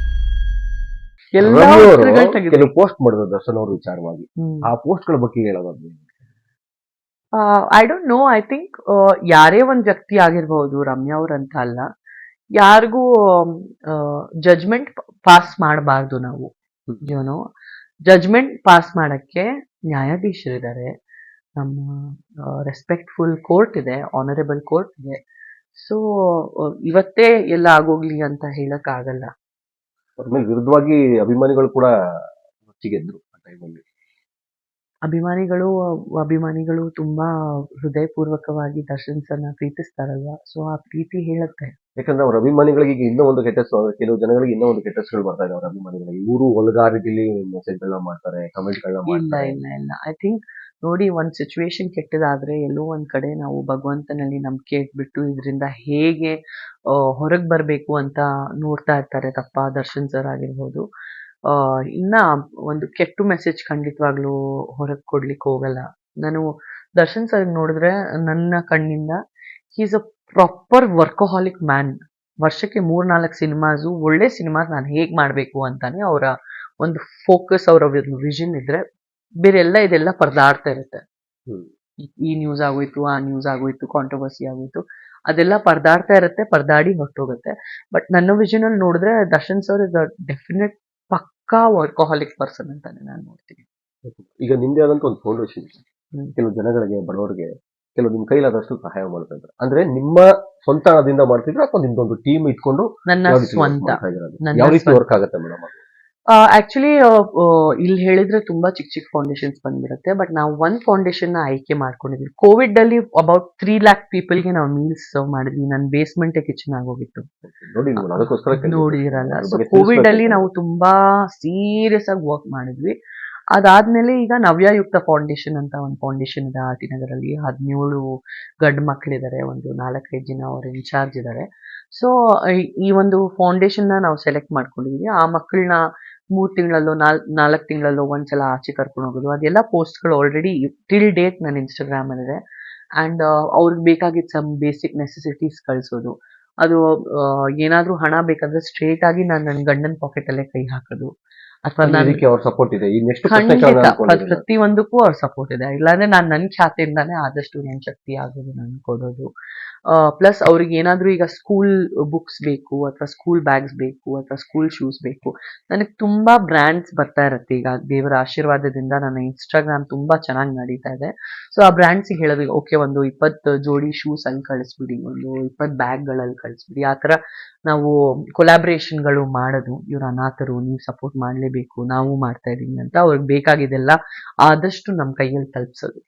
ಕೆಲವು ಪೋಸ್ಟ್ ಮಾಡಿದ್ರು ದರ್ಶನ್ ಅವ್ರ ವಿಚಾರವಾಗಿ, ಆ ಪೋಸ್ಟ್ ಗಳ ಬಗ್ಗೆ ಹೇಳೋದು I don't know. I think ಯಾರೇ ಒಂದ್ ವ್ಯಕ್ತಿ ಆಗಿರ್ಬಹುದು, ರಮ್ಯಾ ಅವ್ರಂತ ಅಲ್ಲ, ಯಾರಿಗೂ ಜಜ್ಮೆಂಟ್ ಪಾಸ್ ಮಾಡಬಾರ್ದು ನಾವು. ಏನೋ ಜಜ್ಮೆಂಟ್ ಪಾಸ್ ಮಾಡಕ್ಕೆ ನ್ಯಾಯಾಧೀಶರಿದ್ದಾರೆ, ನಮ್ಮ ರೆಸ್ಪೆಕ್ಟ್ಫುಲ್ ಕೋರ್ಟ್ ಇದೆ, ಆನರೇಬಲ್ ಕೋರ್ಟ್ ಇದೆ. ಸೊ ಇವತ್ತೇ ಎಲ್ಲ ಆಗೋಗ್ಲಿ ಅಂತ ಹೇಳಕ್ ಆಗಲ್ಲ. ಅವ್ರ ಮೇಲೆ ವಿರುದ್ಧವಾಗಿ ಅಭಿಮಾನಿಗಳು ಕೂಡ ಹೊಚ್ಚಿಗೆದ್ರು ಆ ಟೈಮಲ್ಲಿ. ಅಭಿಮಾನಿಗಳು ತುಂಬಾ ಹೃದಯಪೂರ್ವಕವಾಗಿ ದರ್ಶನ್ ಸರ್ನ ಪ್ರೀತಿಸ್ತಾರಲ್ವಾ, ಸೊ ಆ ಪ್ರೀತಿ ಹೇಳುತ್ತೆ. ಯಾಕಂದ್ರೆ ಅವ್ರ ಅಭಿಮಾನಿಗಳಿಗೆ ಈಗ ಇನ್ನೂ ಒಂದು ಕೆಟ್ಟ ಹೆಸರು, ಕೆಲವು ಜನಗಳಿಗೆ ಇನ್ನೂ ಒಂದು ಕೆಟ್ಟ ಹೆಸರು ಬರ್ತಾ ಇದೆ ಅವ್ರ ಅಭಿಮಾನಿಗಳಿಗೆ. ಇವರು ಒಲಗಾರಿಕೆಯಲ್ಲಿ ಮೆಸೇಜ್ಗಳನ್ನ ಮಾಡ್ತಾರೆ, ಕಮೆಂಟ್ಗಳನ್ನ ಇಲ್ಲ ಮಾಡ್ತಾರೆ. ಇಲ್ಲ ಇಲ್ಲ ಐ ಥಿಂಕ್ ನೋಡಿ, ಒಂದ್ ಸಿಚುವೇಶನ್ ಕೆಟ್ಟದಾದ್ರೆ ಎಲ್ಲೋ ಒಂದ್ ಕಡೆ ನಾವು ಭಗವಂತನಲ್ಲಿ ನಂಬಿಕೆ ಇಟ್ಬಿಟ್ಟು ಇದರಿಂದ ಹೇಗೆ ಹೊರಗ್ ಬರ್ಬೇಕು ಅಂತ ನೋಡ್ತಾ ಇರ್ತಾರೆ ತಪ್ಪ ದರ್ಶನ್ ಸರ್ ಆಗಿರ್ಬೋದು. ಇನ್ನ ಒಂದು ಕೆಟ್ಟ ಮೆಸೇಜ್ ಖಂಡಿತವಾಗ್ಲೂ ಹೊರಗ್ ಕೊಡ್ಲಿಕ್ಕೆ ಹೋಗಲ್ಲ. ನಾನು ದರ್ಶನ್ ಸರ್ ನೋಡಿದ್ರೆ ನನ್ನ ಕಣ್ಣಿಂದ is a proper workaholic man. ವರ್ಷಕ್ಕೆ 3-4 ಸಿನಿಮಾಸು, ಒಳ್ಳೆ ಸಿನಿಮಾಸ್ ನಾನು ಹೇಗ್ ಮಾಡ್ಬೇಕು ಅಂತಾನೆ ಅವರ ಒಂದು ಫೋಕಸ್, ಅವರ ವಿಷನ್ ಇದ್ರೆ ಬೇರೆ ಎಲ್ಲ ಇದೆಲ್ಲ ಪರದಾಡ್ತಾ ಇರುತ್ತೆ. ಹ್ಮ್. ಈ ನ್ಯೂಸ್ ಆಗೋಯ್ತು, ಆ ನ್ಯೂಸ್ ಆಗೋಯ್ತು, ಕಾಂಟ್ರವರ್ಸಿ ಆಗೋಯ್ತು, ಅದೆಲ್ಲ ಪರದಾಡ್ತಾ ಇರುತ್ತೆ, ಪರದಾಡಿ ಹೊರಟೋಗುತ್ತೆ. ಬಟ್ ನನ್ನ ವಿಷನ್ ಅಲ್ಲಿ ನೋಡಿದ್ರೆ Darshan sir is a definite ಪಕ್ಕಾ ವರ್ಕೋಹಾಲಿಕ್ ಪರ್ಸನ್ ಅಂತಾನೆ ನಾನು ನೋಡ್ತೀನಿ. ಈಗ ನಿಮ್ದೇ ಆದಂತ ಒಂದು ಫೌಂಡೇಶನ್, ಹ್ಮ್. ಕೆಲವು ಜನಗಳಿಗೆ, ಬಡವರಿಗೆ, ಕೆಲವು ನಿಮ್ ಕೈಲಾದಷ್ಟು ಸಹಾಯ ಮಾಡ್ತಾ ಇದ್ದಾರೆ. ಅಂದ್ರೆ ನಿಮ್ಮ ಸ್ವಂತ ಹಣದಿಂದ ಮಾಡ್ತಿದ್ರೆ ಅಥವಾ ನಿಮ್ದೊಂದು ಟೀಮ್ ಇಟ್ಕೊಂಡು ನನ್ನ ಯಾವ ರೀತಿ work ಸ್ವಂತ ಮಾಡ್ತಾ ಇದ್ದೀರಾ ಅದು? ನನ್ನ ಯಾವ ರೀತಿ ಸ್ವಂತ. ವರ್ಕ್ ಆಗುತ್ತೆ ಮೇಡಮ್? ಆಕ್ಚುಲಿ ಇಲ್ಲಿ ಹೇಳಿದ್ರೆ ತುಂಬಾ ಚಿಕ್ಕ ಫೌಂಡೇಶನ್ಸ್ ಬಂದ್ಬಿಡುತ್ತೆ. ಬಟ್ ನಾವು ಒಂದ್ ಫೌಂಡೇಶನ್ ನ ಆಯ್ಕೆ ಮಾಡ್ಕೊಂಡಿದ್ವಿ. ಕೋವಿಡ್ ಅಲ್ಲಿ ಅಬೌಟ್ 3 lakh ಪೀಪಲ್ಗೆ ನಾವು ಮೀಲ್ಸ್ ಸರ್ವ್ ಮಾಡಿದ್ವಿ. ನನ್ನ ಬೇಸ್ಮೆಂಟ್ ಕಿಚನ್ ಆಗೋಗಿತ್ತು, ನೋಡಿ, ನೀವು ಅದಕ್ಕೋಸ್ಕರ ನೋಡಿದಿರಲ್ಲ. ಅದ್ರ ಸೊ ಬಗ್ಗೆ ಕೋವಿಡ್ ತಿಳಿಸ್ಬೇಕು. ಅಲ್ಲಿ ನಾವು ತುಂಬಾ ಸೀರಿಯಸ್ ಆಗಿ ವರ್ಕ್ ಮಾಡಿದ್ವಿ. ಅದಾದ್ಮೇಲೆ ಈಗ ನವ್ಯಯುಕ್ತ ಫೌಂಡೇಶನ್ ಅಂತ ಒಂದು ಫೌಂಡೇಶನ್ ಇದೆ ಆರ್ ಟಿ ನಗರಲ್ಲಿ. 17 ಗಂಡು ಮಕ್ಕಳಿದ್ದಾರೆ, ಒಂದು 4-5 ಜನ ಅವ್ರ ಇನ್ಚಾರ್ಜ್ ಇದ್ದಾರೆ. ಸೊ ಈ ಒಂದು ಫೌಂಡೇಶನ್ ನ ನಾವು ಸೆಲೆಕ್ಟ್ ಮಾಡ್ಕೊಂಡಿದೀವಿ. ಆ ಮಕ್ಕಳನ್ನ 3 ತಿಂಗಳಲ್ಲೋ 4 ತಿಂಗಳಲ್ಲೋ ಒಂದ್ಸಲ ಆಚೆ ಕರ್ಕೊಂಡು ಹೋಗೋದು, ಅದೆಲ್ಲ ಪೋಸ್ಟ್ಗಳು ಆಲ್ರೆಡಿ ಟಿಲ್ ಡೇಟ್ ನನ್ನ ಇನ್ಸ್ಟಾಗ್ರಾಮ್ ಅಲ್ಲಿ ಇದೆ. ಅಂಡ್ ಅವ್ರಿಗೆ ಬೇಕಾಗಿದ್ದ ಸಮ್ ಬೇಸಿಕ್ ನೆಸೆಸಿಟೀಸ್ ಕಳ್ಸೋದು. ಅದು ಏನಾದ್ರೂ ಹಣ ಬೇಕಾದ್ರೆ ಸ್ಟ್ರೇಟ್ ಆಗಿ ನಾನು ನನ್ನ ಗಂಡನ ಪಾಕೆಟ್ ಅಲ್ಲೇ ಕೈ ಹಾಕೋದು, ಅಥವಾ ನಾನು ಇದಕ್ಕೆ ಅವ್ರ ಸಪೋರ್ಟ್ ಇದೆ. ಈಗ ನೆಕ್ಸ್ಟ್ ಖಂಡಿತ ಪ್ರತಿಯೊಂದಕ್ಕೂ ಅವ್ರ ಸಪೋರ್ಟ್ ಇದೆ. ಇಲ್ಲಾಂದ್ರೆ ನಾನು ನನ್ನ ಖಾತೆಯಿಂದಾನೇ ಆದಷ್ಟು ನನ್ನ ಶಕ್ತಿ ಆಗೋದು ನಾನು ಕೊಡೋದು. ಪ್ಲಸ್ ಅವ್ರಿಗೆ ಏನಾದ್ರೂ ಈಗ ಸ್ಕೂಲ್ ಬುಕ್ಸ್ ಬೇಕು, ಅಥವಾ ಸ್ಕೂಲ್ ಬ್ಯಾಗ್ಸ್ ಬೇಕು, ಅಥವಾ ಸ್ಕೂಲ್ ಶೂಸ್ ಬೇಕು. ನನಗೆ ತುಂಬಾ ಬ್ರ್ಯಾಂಡ್ಸ್ ಬರ್ತಾ ಇರುತ್ತೆ. ಈಗ ದೇವರ ಆಶೀರ್ವಾದದಿಂದ ನನ್ನ ಇನ್ಸ್ಟಾಗ್ರಾಮ್ ತುಂಬಾ ಚೆನ್ನಾಗಿ ನಡೀತಾ ಇದೆ. ಸೊ ಆ ಬ್ರ್ಯಾಂಡ್ಸ್ ಹೇಳೋದು, ಓಕೆ ಒಂದು 20 ಜೋಡಿ ಶೂಸ್ ಅಲ್ಲಿ ಕಳಿಸ್ಬಿಡಿ, ಒಂದು 20 ಬ್ಯಾಗ್ಗಳಲ್ಲಿ ಕಳಿಸ್ಬಿಡಿ. ಆ ತರ ನಾವು ಕೊಲಾಬ್ರೇಷನ್ಗಳು ಮಾಡೋದು. ಇವ್ರ ಅನಾಥರು, ನೀವು ಸಪೋರ್ಟ್ ಮಾಡಲೇಬೇಕು, ನಾವು ಮಾಡ್ತಾ ಇದೀವಿ ಅಂತ ಅವ್ರಿಗೆ ಬೇಕಾಗಿದೆಲ್ಲ ಆದಷ್ಟು ನಮ್ಮ ಕೈಯಲ್ಲಿ ತಲುಪಿಸೋದು.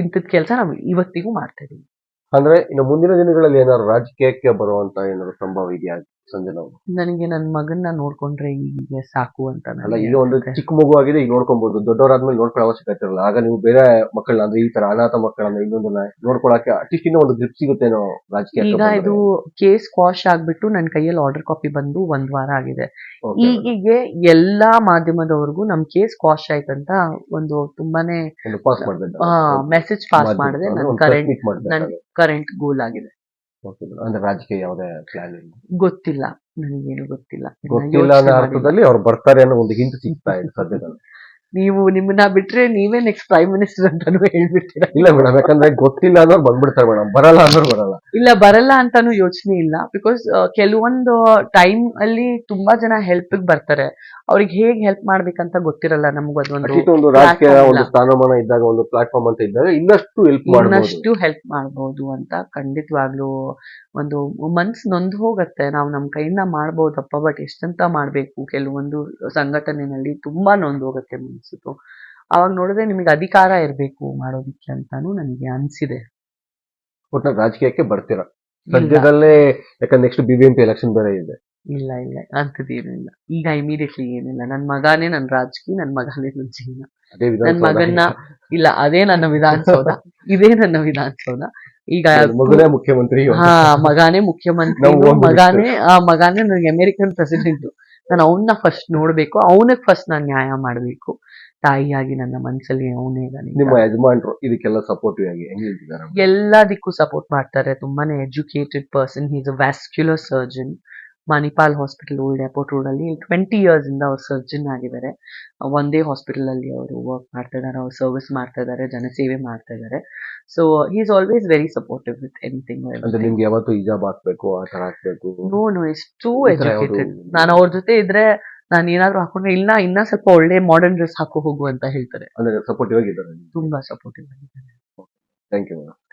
ಇಂಥದ್ ಕೆಲಸ ನಾವು ಇವತ್ತಿಗೂ ಮಾಡ್ತಾ ಇದೀವಿ. ಅಂದ್ರೆ ಇನ್ನು ಮುಂದಿನ ದಿನಗಳಲ್ಲಿ ಏನಾದ್ರು ರಾಜಕೀಯಕ್ಕೆ ಬರುವಂತ ಏನಾದ್ರು ಸಂಭವ ಇದೆಯಾ ಸಂಜನಾ ಅವರು? ನನಗೆ ನನ್ನ ಮಗನ್ನ ನೋಡ್ಕೊಂಡ್ರೆ ಹೀಗೆ ಸಾಕು ಅಂತ ಅಲ್ಲ, ನನಗೆ ಈಗ ಒಂದು ಅನ್ಸುತ್ತೆ. ಚಿಕ್ಕ ಮಗು ಆಗಿದೆ, ಈಗ ನೋಡ್ಕೊಬಹುದು. ದೊಡ್ಡವರಾದ್ಮೇಲೆ ನೋಡ್ಕೊಳ್ಳೋ ಅವಶ್ಯಕತೆ ಇರಲ್ಲ. ಆಗ ನೀವು ಬೇರೆ ಮಕ್ಕಳನ್ನ, ಅಂದ್ರೆ ಈ ತರ ಅನಾಥ ಮಕ್ಕಳನ್ನ ಇನ್ನೊಂದನ್ನ ನೋಡ್ಕೊಳಕ್ಕೆ ಅಟ್ಲೀಸ್ಟ್ ಇನ್ನೂ ಒಂದು ಗ್ರಿಪ್ ಸಿಗುತ್ತೇನೋ ರಾಜಕೀಯ. ಈಗ ಇದು ಕೇಸ್ ಕ್ವಾಶ್ ಆಗ್ಬಿಟ್ಟು ನನ್ನ ಕೈಯಲ್ಲಿ ಆರ್ಡರ್ ಕಾಪಿ ಬಂದು 1 ವಾರ ಆಗಿದೆ. ಈಗೀಗೆ ಎಲ್ಲಾ ಮಾಧ್ಯಮದವ್ರಿಗೂ ನಮ್ ಕೇಸ್ ಕ್ವಾಶ್ ಆಯ್ತಂತ ಒಂದು ತುಂಬಾನೇ ಪಾಸ್ ಮಾಡ್ಬೇಕು, ಮೆಸೇಜ್ ಪಾಸ್ ಮಾಡಿದೆ. ನನ್ನ ಕರೆಂಟ್ ಗೋಲ್ ಆಗಿದೆ. ಅಂದ್ರೆ ರಾಜಕೀಯ ಯಾವುದೇ ಪ್ಲಾನ್ ಇಲ್ಲ, ಗೊತ್ತಿಲ್ಲ, ನನಗೇನು ಗೊತ್ತಿಲ್ಲ. ಗೊತ್ತಿಲ್ಲ ಅನ್ನೋ ಅರ್ಥದಲ್ಲಿ ಅವ್ರು ಬರ್ತಾರೆ ಅನ್ನೋ ಒಂದು ಹಿಂಟ್ ಸಿಗ್ತಾ ಇದೆ ಸದ್ಯದಲ್ಲಿ. ನೀವು ನಿಮ್ಮನ್ನ ಬಿಟ್ರೆ ನೀವೇ ನೆಕ್ಸ್ಟ್ ಪ್ರೈಮ್ ಮಿನಿಸ್ಟರ್ ಅಂತಾನು ಹೇಳ್ಬಿಡ್ತೀರಾ. ಇಲ್ಲ ಮೇಡಮ್, ಯಾಕಂದ್ರೆ ಗೊತ್ತಿಲ್ಲ ಅನ್ನೋರು ಬಂದ್ಬಿಡ್ತಾರೆ ಮೇಡಮ್, ಬರಲ್ಲ ಅನ್ನೋರು ಬರಲ್ಲ. ಇಲ್ಲ, ಬರಲ್ಲ ಅಂತಾನು ಯೋಚನೆ ಇಲ್ಲ. ಬಿಕಾಸ್ ಕೆಲವೊಂದು ಟೈಮ್ ಅಲ್ಲಿ ತುಂಬಾ ಜನ ಹೆಲ್ಪ್ ಬರ್ತಾರೆ, ಅವ್ರಿಗೆ ಹೇಗ್ ಹೆಲ್ಪ್ ಮಾಡ್ಬೇಕಂತ ಗೊತ್ತಿರಲ್ಲ. ನಮ್ಗೆ ಒಂದು ರಾಜಕೀಯ ಒಂದು ಸ್ಥಾನಮಾನ ಇದ್ದಾಗ, ಒಂದು ಪ್ಲಾಟ್ಫಾರ್ಮ್ ಅಂತ ಇದ್ದಾಗ ಇನ್ನಷ್ಟು ಹೆಲ್ಪ್ ಮಾಡಬಹುದು ಅಂತ ಖಂಡಿತವಾಗ್ಲೂ ಒಂದು ಮನ್ಸ್ ನೊಂದು ಹೋಗತ್ತೆ. ನಾವು ನಮ್ ಕೈಯಿಂದ ಮಾಡ್ಬೋದಪ್ಪ, ಬಟ್ ಎಷ್ಟಂತ ಮಾಡ್ಬೇಕು. ಕೆಲವೊಂದು ಸಂಘಟನೆಯಲ್ಲಿ ತುಂಬಾ ನೊಂದು ಹೋಗತ್ತೆ ಮನ್ಸಿತು. ಅವಾಗ ನೋಡಿದ್ರೆ ನಿಮಗೆ ಅಧಿಕಾರ ಇರ್ಬೇಕು ಮಾಡೋದಿಕ್ಕೆ ಅಂತಾನು ನನಗೆ ಅನ್ಸಿದೆ. ಒಟ್ಟಾರೆ ರಾಜಕೀಯಕ್ಕೆ ಬರ್ತೀರಾ ಸದ್ಯದಲ್ಲೇ? ಯಾಕಂದ್ರೆ ನೆಕ್ಸ್ಟ್ BBMP ಎಲೆಕ್ಷನ್ ಬೇರೆ ಇದೆ. ಇಲ್ಲ ಇಲ್ಲ, ಅಂಥದ್ದೇನು ಇಲ್ಲ. ಈಗ ಇಮಿಡಿಯೇಟ್ಲಿ ಏನಿಲ್ಲ. ನನ್ ಮಗಾನೇ ನನ್ನ ರಾಜಕೀಯ, ನನ್ ಮಗನೇ ನನ್ನ ಜೀವನ. ನನ್ ಮಗನ್ನ ಇಲ್ಲ, ಅದೇ ನನ್ನ ವಿಧಾನಸೌಧ, ಇದೇ ನನ್ನ ವಿಧಾನಸೌಧ. ಈಗ ಮಗನೇ ಮುಖ್ಯಮಂತ್ರಿ, ಮಗಾನೇ ಮುಖ್ಯಮಂತ್ರಿ, ಮಗಾನೇ ನನಗೆ ಅಮೆರಿಕನ್ ಪ್ರೆಸಿಡೆಂಟ್. ನಾನು ಅವನ್ನ ಫಸ್ಟ್ ನೋಡ್ಬೇಕು, ಅವನಿಗೆ ಫಸ್ಟ್ ನಾನು ನ್ಯಾಯ ಮಾಡ್ಬೇಕು. ತಾಯಿಯಾಗಿ ನನ್ನ ಮನಸ್ಸಲ್ಲಿ ಅವನೇ ಇದ್ದಾನೆ. ನಿಮ್ಮ ಯಜಮಾನ್ರು ಇದಕ್ಕೆಲ್ಲ ಸಪೋರ್ಟಿವ್ ಆಗಿ ಹೆಂಗಿದ್ದಾರೆ? ಎಲ್ಲದಕ್ಕೂ ಸಪೋರ್ಟ್ ಮಾಡ್ತಾರೆ. ತುಂಬಾನೇ educated person. He is a vascular surgeon. Manipal hospital old airport road ಅಲ್ಲಿ 20 ಇಯರ್ಸ್ ಇಂದ ಅವ್ರು ಸರ್ಜನ್ ಆಗಿದ್ದಾರೆ. ಒಂದೇ ಹಾಸ್ಪಿಟಲ್ ಅಲ್ಲಿ ಅವರು ವರ್ಕ್ ಮಾಡ್ತಾ ಇದ್ದಾರೆ, ಅವ್ರು ಸರ್ವಿಸ್ ಮಾಡ್ತಾ ಇದ್ದಾರೆ, ಜನಸೇವೆ ಮಾಡ್ತಾ ಇದ್ದಾರೆ. So he is always very supportive with anything. ಅಂದ್ರೆ ನಿಮ್ಗೆ ಯಾವತ್ತು ಹಿಜಾಬ್ ಹಾಕ್ಬೇಕು ಆ ತರ ಹಾಕ್ಬೇಕು ನೋ ನೋ, ಇಸ್ ಟೂ ಈ ತರ ಎಜುಕೇಟೆಡ್. ಯಾವ್ದು- ನಾನು ಅವ್ರ ಜೊತೆ ಇದ್ರೆ ನಾನು ಏನಾದ್ರು ಹಾಕೊಂಡ್ರೆ ಇನ್ನ ಸ್ವಲ್ಪ ಒಳ್ಳೆ ಮಾಡರ್ನ್ ಡ್ರೆಸ್ ಹಾಕೋ ಹೋಗು ಅಂತ ಹೇಳ್ತಾರೆ. ಅಂದ್ರೆ ಸಪೋರ್ಟಿವ್ ಆಗಿದ್ದಾರೆ. ತುಂಬಾ ಸಪೋರ್ಟಿವ್ ಆಗಿದ್ದಾರೆ. Thank you.